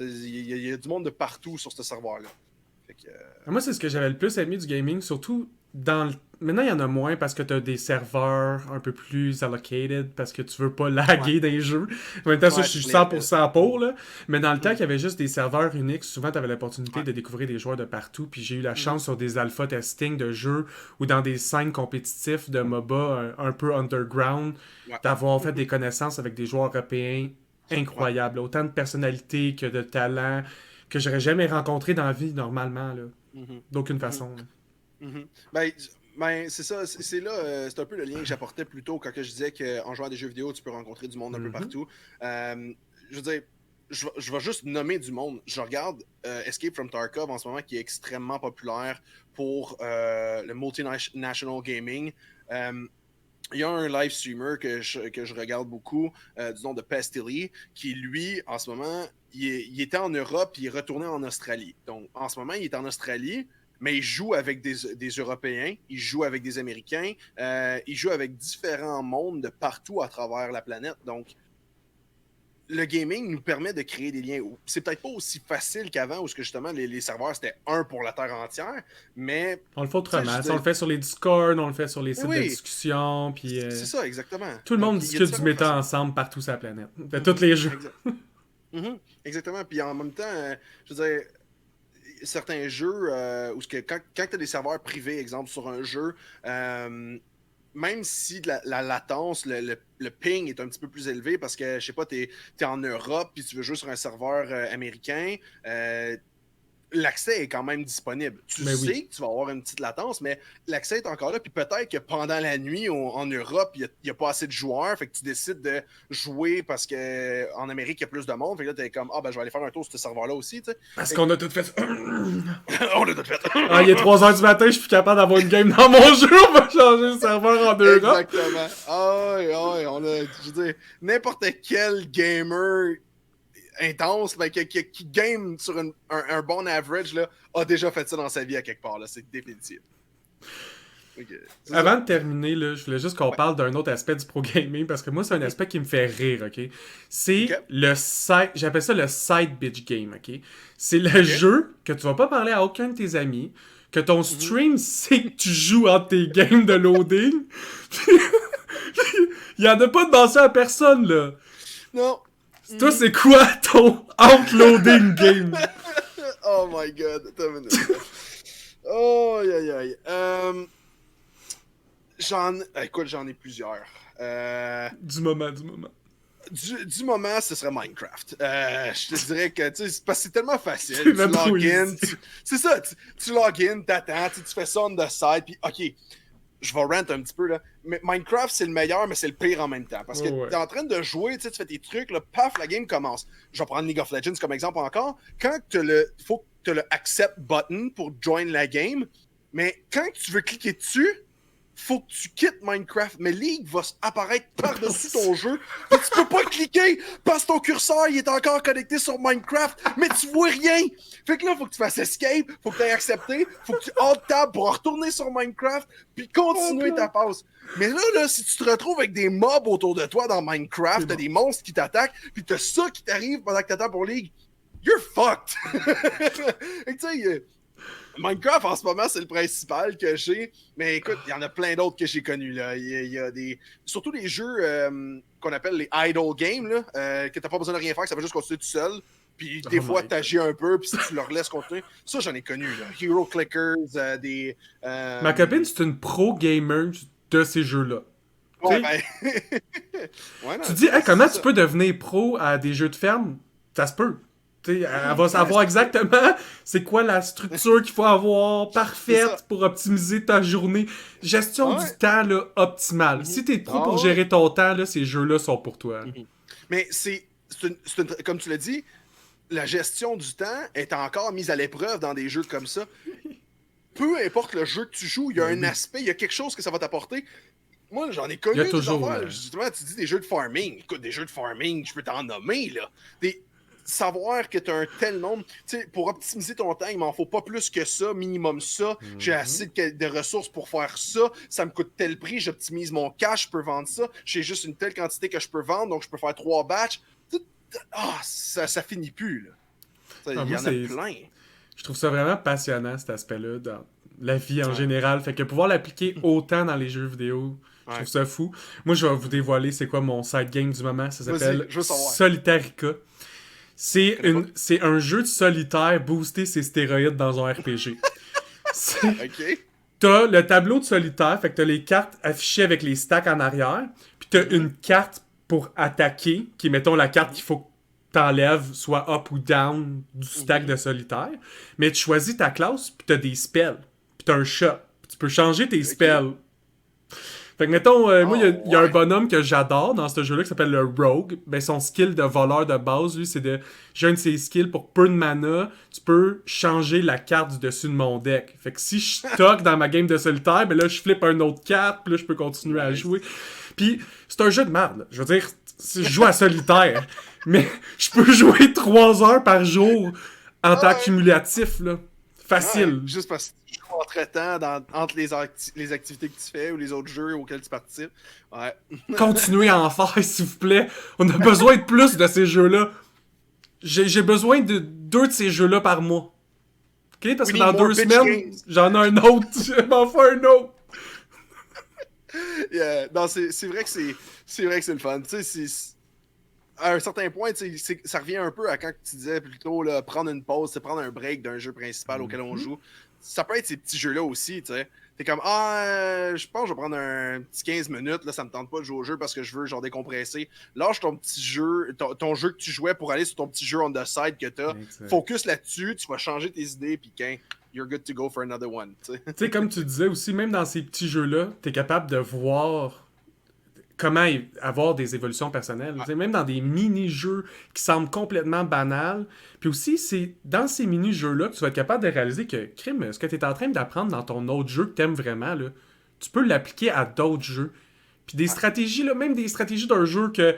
Il y a du monde de partout sur ce serveur-là. Moi, c'est ce que j'avais le plus aimé du gaming, surtout Maintenant, il y en a moins parce que tu as des serveurs un peu plus allocated parce que tu veux pas laguer des jeux. En même temps, ça, je suis 100% pour, là. Mais dans le temps qu'il y avait juste des serveurs uniques, souvent, tu avais l'opportunité de découvrir des joueurs de partout. Puis j'ai eu la chance sur des alpha testing de jeux ou dans des scènes compétitifs de MOBA un peu underground d'avoir fait des connaissances avec des joueurs européens incroyables. Autant de personnalités que de talents que j'aurais jamais rencontré dans la vie normalement, là. D'aucune façon. Ben, c'est ça, c'est là, c'est un peu le lien que j'apportais plus tôt quand je disais qu'en jouant à des jeux vidéo, tu peux rencontrer du monde un peu partout. Je veux dire, je vais juste nommer du monde. Je regarde Escape from Tarkov en ce moment qui est extrêmement populaire pour le multinational gaming. Il y a un live streamer que je regarde beaucoup, du nom de Pestilly, qui lui, en ce moment, il était en Europe et il est retourné en Australie. Donc, en ce moment, il est en Australie, mais il joue avec des Européens, il joue avec des Américains, il joue avec différents mondes de partout à travers la planète. Donc, le gaming nous permet de créer des liens. C'est peut-être pas aussi facile qu'avant, où justement les serveurs c'était un pour la Terre entière, mais... On le fait autrement. On le fait sur les Discord, on le fait sur les sites de discussion, puis... C'est ça, exactement. Tout le monde discute du méta ensemble partout sur la planète. De tous les jeux. Exactement. Puis en même temps, je veux dire... certains jeux où quand tu as des serveurs privés, exemple, sur un jeu, même si la latence, le ping est un petit peu plus élevé parce que, je sais pas, tu es en Europe puis tu veux jouer sur un serveur américain, l'accès est quand même disponible. Tu sais que tu vas avoir une petite latence, mais l'accès est encore là. Puis peut-être que pendant la nuit, en Europe, il n'y a pas assez de joueurs. Fait que tu décides de jouer parce qu'en Amérique, il y a plus de monde. Fait que là, tu es comme, je vais aller faire un tour sur ce serveur-là aussi. T'sais. Parce qu'on a tout fait. On a tout fait. Il est 3h du matin, je suis plus capable d'avoir une game dans mon jeu. On va changer le serveur en Europe. Exactement. Je veux dire, n'importe quel gamer intense, mais qui game sur un bon average, là, a déjà fait ça dans sa vie à quelque part. Là. C'est définitif. Okay. Avant de terminer, là, je voulais juste qu'on parle d'un autre aspect du pro gaming, parce que moi, c'est un aspect qui me fait rire, ok? C'est le side... J'appelle ça le side bitch game, ok? C'est le jeu que tu vas pas parler à aucun de tes amis, que ton stream sait que tu joues entre tes games de loading. Il y en a pas de mention à personne, là. Non. Toi, c'est quoi ton outloading game? Oh my god. Attends une minute. Oh, aïe, aïe. Écoute, j'en ai plusieurs. Du moment. Du moment, ce serait Minecraft. Je te dirais que parce que c'est tellement facile. Tu login, c'est ça. Tu login, t'attends, tu fais ça on the side, puis ok. Je vais rant un petit peu, là. Mais Minecraft, c'est le meilleur, mais c'est le pire en même temps. Parce que t'es en train de jouer, tu fais tes trucs, là, paf, la game commence. Je vais prendre League of Legends comme exemple encore. Quand faut que tu as le accept button pour join la game, mais quand tu veux cliquer dessus, faut que tu quittes Minecraft, mais League va apparaître par-dessus ton jeu. Et tu peux pas cliquer parce que ton curseur il est encore connecté sur Minecraft, mais tu vois rien. Fait que là, faut que tu fasses escape, faut que tu aies accepté, faut que tu alt-tab pour retourner sur Minecraft, puis continuer ta passe. Mais là, si tu te retrouves avec des mobs autour de toi dans Minecraft, t'as des monstres qui t'attaquent, puis t'as ça qui t'arrive pendant que t'attends pour League, you're fucked. Et tu sais... Minecraft, en ce moment, c'est le principal que j'ai. Mais écoute, il y en a plein d'autres que j'ai connus. Là. Il y a surtout des jeux qu'on appelle les idle games, là, que t'as pas besoin de rien faire, que ça va juste continuer tout seul. Puis des fois, t'agis un peu, puis si tu leur laisses continuer. Ça, j'en ai connu. Là. Hero Clickers, des... Ma copine, c'est une pro gamer de ces jeux-là. Ouais, ben... ouais, non, tu dis, comment tu peux devenir pro à des jeux de ferme? Ça se peut. Elle va savoir exactement c'est quoi la structure qu'il faut avoir parfaite pour optimiser ta journée. Gestion du temps là, optimale. Si t'es pro pour gérer ton temps, là, ces jeux-là sont pour toi. Mais comme tu l'as dit, la gestion du temps est encore mise à l'épreuve dans des jeux comme ça. Peu importe le jeu que tu joues, il y a un aspect, il y a quelque chose que ça va t'apporter. Moi, j'en ai connu des affaires. Justement, tu dis des jeux de farming. Écoute, des jeux de farming, je peux t'en nommer, là. Savoir que tu as un tel nombre, tu sais, pour optimiser ton temps, il m'en faut pas plus que ça, minimum ça. J'ai assez de ressources pour faire ça. Ça me coûte tel prix, j'optimise mon cash, je peux vendre ça. J'ai juste une telle quantité que je peux vendre, donc je peux faire 3 batchs. Ça finit plus, là. Il y en a plein. Je trouve ça vraiment passionnant, cet aspect-là, la vie en général. Fait que pouvoir l'appliquer autant dans les jeux vidéo, je trouve ça fou. Moi, je vais vous dévoiler c'est quoi mon side game du moment. Ça s'appelle Solitarica. C'est un jeu de solitaire booster ses stéroïdes dans un RPG. OK. T'as le tableau de solitaire, fait que t'as les cartes affichées avec les stacks en arrière, puis t'as une carte pour attaquer, qui est, mettons, la carte qu'il faut que t'enlèves, soit up ou down du stack de solitaire. Mais tu choisis ta classe, puis t'as des spells. Puis t'as un shot. Tu peux changer tes spells. Fait que, mettons, moi, il y a un bonhomme que j'adore dans ce jeu-là qui s'appelle le Rogue. Ben, son skill de voleur de base, lui, c'est de... J'ai un de ses skills pour peu de mana, tu peux changer la carte du dessus de mon deck. Fait que si je stocke dans ma game de solitaire, ben là, je flippe un autre carte, puis là, je peux continuer à jouer. Puis, c'est un jeu de merde, là. Je veux dire, je joue à solitaire, mais je peux jouer 3 heures par jour en temps cumulatif, là. Facile. Ouais, juste parce que tu joues entre-temps entre les activités que tu fais ou les autres jeux auxquels tu participes. Ouais. Continuez à en faire, s'il vous plaît. On a besoin de plus de ces jeux-là. J'ai besoin de 2 de ces jeux-là par mois. OK? Parce que dans 2 semaines, j'en ai un autre. Je vais m'en faire un autre. Yeah. Non, c'est vrai que c'est le fun. Tu sais, à un certain point, ça revient un peu à quand tu disais plutôt là, prendre une pause, prendre un break d'un jeu principal auquel on joue. Ça peut être ces petits jeux-là aussi, tu sais. T'es comme, je pense que je vais prendre un petit 15 minutes, là, ça me tente pas de jouer au jeu parce que je veux genre décompresser. Lâche ton petit jeu, ton jeu que tu jouais pour aller sur ton petit jeu on the side que t'as. Exact. Focus là-dessus, tu vas changer tes idées, puis you're good to go for another one. Tu sais, comme tu disais aussi, même dans ces petits jeux-là, t'es capable de voir comment avoir des évolutions personnelles. Ouais. Même dans des mini-jeux qui semblent complètement banals. Puis aussi, c'est dans ces mini-jeux-là que tu vas être capable de réaliser que, crime, ce que tu es en train d'apprendre dans ton autre jeu que tu aimes vraiment, là, tu peux l'appliquer à d'autres jeux. Puis des stratégies, là, même des stratégies d'un jeu que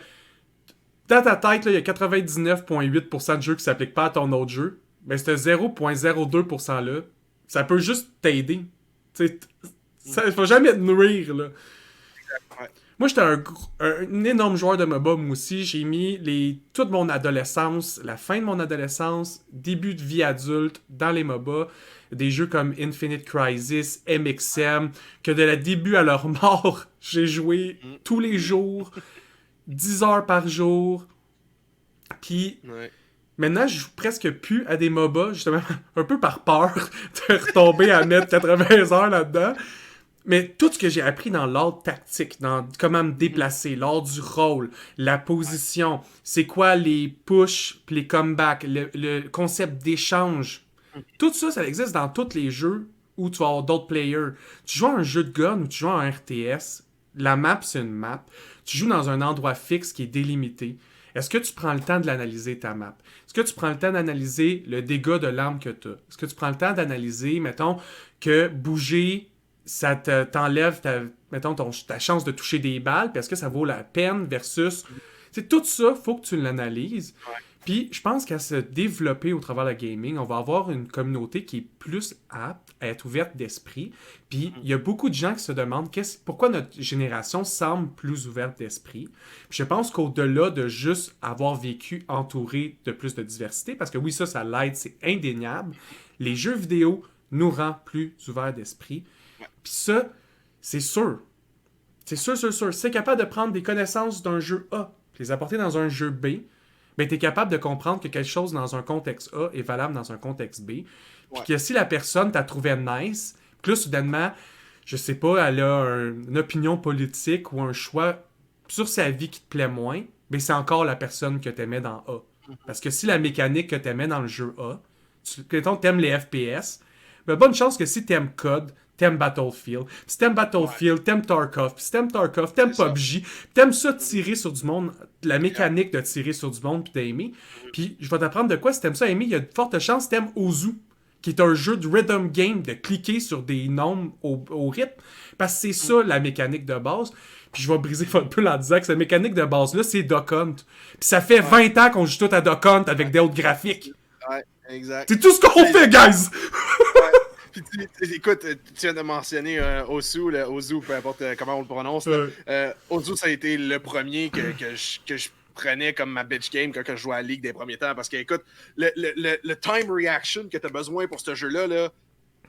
dans ta tête, il y a 99,8% de jeux qui ne s'appliquent pas à ton autre jeu. Mais ce 0,02%-là, ça peut juste t'aider. Ça ne va jamais te nourrir, là. Ouais. Moi, j'étais un énorme joueur de MOBA, moi aussi. J'ai mis toute mon adolescence, la fin de mon adolescence, début de vie adulte dans les MOBA. Des jeux comme Infinite Crisis, MXM, que de la début à leur mort, j'ai joué tous les jours, 10 heures par jour. Puis maintenant, je joue presque plus à des MOBA, justement, un peu par peur de retomber à mettre 80 heures là-dedans. Mais tout ce que j'ai appris dans l'ordre tactique, dans comment me déplacer, l'ordre du rôle, la position, c'est quoi les push, les comebacks, le concept d'échange, tout ça, ça existe dans tous les jeux où tu vas avoir d'autres players. Tu joues à un jeu de gun ou tu joues à un RTS, la map, c'est une map. Tu joues dans un endroit fixe qui est délimité. Est-ce que tu prends le temps de l'analyser, ta map? Est-ce que tu prends le temps d'analyser le dégât de l'arme que tu as? Est-ce que tu prends le temps d'analyser, mettons, que bouger... ça t'enlève ta chance de toucher des balles, puis est-ce que ça vaut la peine versus... C'est tout ça, faut que tu l'analyses. Ouais. Puis je pense qu'à se développer au travers de la gaming, on va avoir une communauté qui est plus apte à être ouverte d'esprit. Puis il y a beaucoup de gens qui se demandent pourquoi notre génération semble plus ouverte d'esprit. Puis je pense qu'au-delà de juste avoir vécu entouré de plus de diversité, parce que oui, ça l'aide, c'est indéniable, les jeux vidéo nous rendent plus ouverts d'esprit. Puis ça, c'est sûr. C'est sûr. Si t'es capable de prendre des connaissances d'un jeu A, les apporter dans un jeu B, ben t'es capable de comprendre que quelque chose dans un contexte A est valable dans un contexte B. Puis que si la personne t'a trouvé nice, puis là, soudainement, je sais pas, elle a une opinion politique ou un choix sur sa vie qui te plaît moins, ben c'est encore la personne que t'aimais dans A. Parce que si la mécanique que t'aimais dans le jeu A, t'aimes les FPS, ben bonne chance que si t'aimes COD, t'aimes Battlefield. Puis si t'aimes Battlefield, t'aimes Tarkov. Puis si t'aimes Tarkov, t'aimes PUBG. T'aimes ça tirer sur du monde, la mécanique de tirer sur du monde, puis t'aimer. Puis je vais t'apprendre de quoi, si t'aimes ça aimer, il y a de fortes chances que t'aimes Ozu, qui est un jeu de rhythm game, de cliquer sur des nombres au rythme. Parce que c'est ça la mécanique de base. Puis je vais briser un peu en disant que cette mécanique de base-là, c'est Duck Hunt. Puis ça fait 20 ans qu'on joue tout à Duck Hunt avec d'autres graphiques. Ouais, exact. C'est tout ce qu'on fait, guys! Puis écoute, tu viens de mentionner Ozu, peu importe comment on le prononce. Ozu, ça a été le premier que je prenais comme ma bitch game quand je jouais à la Ligue des premiers temps. Parce que, écoute, le time reaction que tu as besoin pour ce jeu-là, là,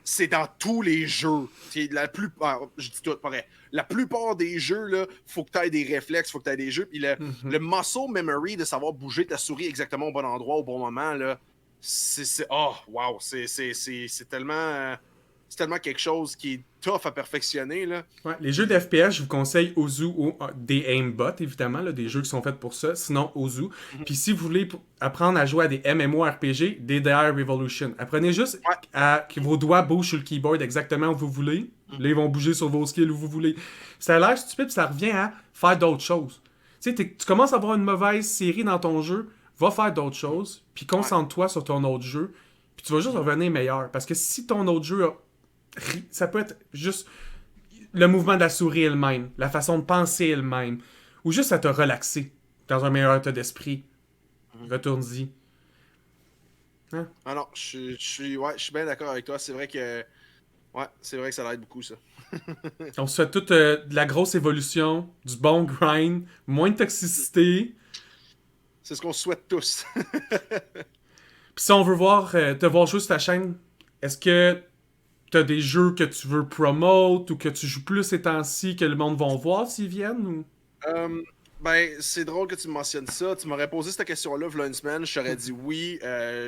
c'est dans tous les jeux. La plupart, je dis tout, pareil. La plupart des jeux, là, faut que tu aies des réflexes, faut que tu aies des jeux. Puis le muscle memory de savoir bouger ta souris exactement au bon endroit, au bon moment, là, oh, wow, c'est tellement. C'est tellement quelque chose qui est tough à perfectionner, là. Ouais, les jeux d'FPS, je vous conseille Ozu ou des aimbot, évidemment, là, des jeux qui sont faits pour ça. Sinon, Ozu. Puis si vous voulez apprendre à jouer à des MMORPG, DDR Revolution. Apprenez juste à que vos doigts bougent sur le keyboard exactement où vous voulez. Là, ils vont bouger sur vos skills où vous voulez. Ça a l'air stupide, puis ça revient à faire d'autres choses. Tu sais, tu commences à avoir une mauvaise série dans ton jeu, va faire d'autres choses, puis concentre-toi sur ton autre jeu, puis tu vas juste revenir meilleur. Parce que si ton autre jeu ça peut être juste le mouvement de la souris est le même, la façon de penser est le même, ou juste à te relaxer dans un meilleur état d'esprit. Retourne-y. Hein? Ah non, je suis bien d'accord avec toi. C'est vrai que ça l'aide beaucoup, ça. On se souhaite toute de la grosse évolution, du bon grind, moins de toxicité. C'est ce qu'on souhaite tous. Puis si on veut te voir jouer sur ta chaîne, est-ce que t'as des jeux que tu veux promote ou que tu joues plus ces temps-ci que le monde va voir s'ils viennent? Ou... Ben, c'est drôle que tu me mentionnes ça. Tu m'aurais posé cette question-là, v'là une semaine. Je t'aurais dit oui.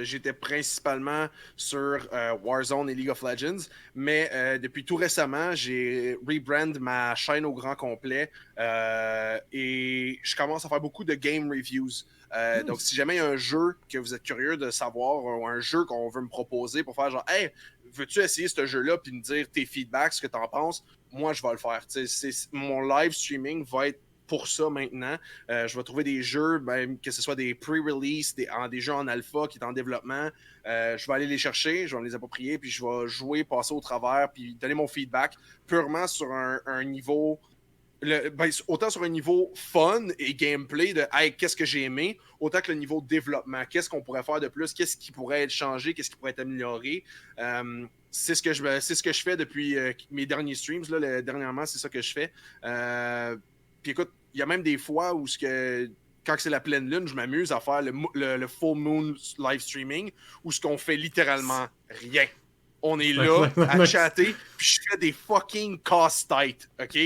J'étais principalement sur Warzone et League of Legends. Mais depuis tout récemment, j'ai rebrand ma chaîne au grand complet. Et je commence à faire beaucoup de game reviews. Donc, si jamais il y a un jeu que vous êtes curieux de savoir, ou un jeu qu'on veut me proposer pour faire genre, hey, veux-tu essayer ce jeu-là puis me dire tes feedbacks, ce que t'en penses, moi, je vais le faire. Mon live streaming va être pour ça maintenant. Je vais trouver des jeux, ben, que ce soit des pre-release, des jeux en alpha qui sont en développement. Je vais aller les chercher, je vais me les approprier, puis je vais jouer, passer au travers, puis donner mon feedback purement sur un niveau... autant sur un niveau fun et gameplay de hey, qu'est-ce que j'ai aimé, autant que le niveau développement. Qu'est-ce qu'on pourrait faire de plus? Qu'est-ce qui pourrait être changé? Qu'est-ce qui pourrait être amélioré? C'est ce que je fais depuis mes derniers streams. Là, dernièrement, c'est ça que je fais. Puis écoute, il y a même des fois où quand c'est la pleine lune, je m'amuse à faire le full moon live streaming où ce qu'on fait littéralement rien. On est là à chatter, puis je fais des fucking casse-têtes, ok?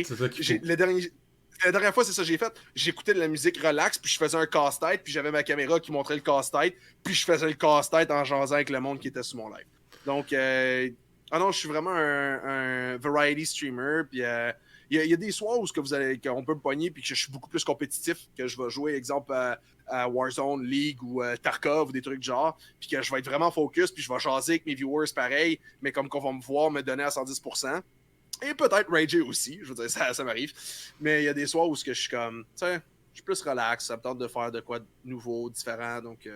La dernière fois, c'est ça que j'ai fait. J'écoutais de la musique relax, puis je faisais un casse-tête, puis j'avais ma caméra qui montrait le casse-tête, puis je faisais le casse-tête en jasant avec le monde qui était sur mon live. Donc, non, je suis vraiment un variety streamer, puis il y a des soirs où qu'on peut me pogner, puis que je suis beaucoup plus compétitif, que je vais jouer, exemple, à Warzone, League ou Tarkov ou des trucs du genre, puis que je vais être vraiment focus, puis je vais jaser avec mes viewers pareil, mais comme qu'on va me voir me donner à 110%. Et peut-être rager aussi, je veux dire, ça m'arrive. Mais il y a des soirs où je suis comme, tu sais, je suis plus relax, ça me tente de faire de quoi de nouveau, différent, donc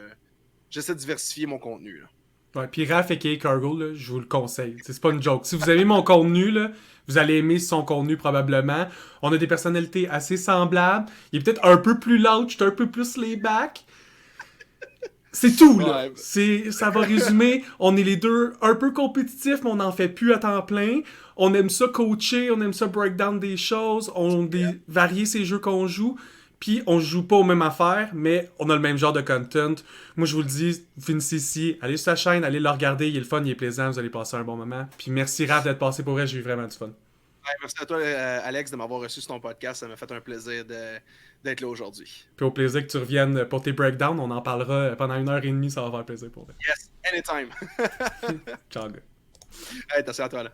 j'essaie de diversifier mon contenu, là. Ouais, puis Raph aka Cargo, là, je vous le conseille. C'est pas une joke. Si vous aimez mon contenu, là, vous allez aimer son contenu probablement. On a des personnalités assez semblables. Il est peut-être un peu plus loud, un peu plus layback. C'est tout, là. Ouais. Ça va résumer. On est les deux un peu compétitifs, mais on n'en fait plus à temps plein. On aime ça coacher, on aime ça breakdown des choses, varier ces jeux qu'on joue. Puis on joue pas aux mêmes affaires, mais on a le même genre de content. Moi, je vous le dis, vous finissez ici, allez sur sa chaîne, allez le regarder, il est le fun, il est plaisant, vous allez passer un bon moment. Puis merci Raph d'être passé pour elle, j'ai eu vraiment du fun. Ouais, merci à toi, Alex, de m'avoir reçu sur ton podcast. Ça m'a fait un plaisir d'être là aujourd'hui. Puis au plaisir que tu reviennes pour tes breakdowns, on en parlera pendant 1h30, ça va faire plaisir pour toi. Yes, anytime. Ciao, gars. Hey, attention à toi, là.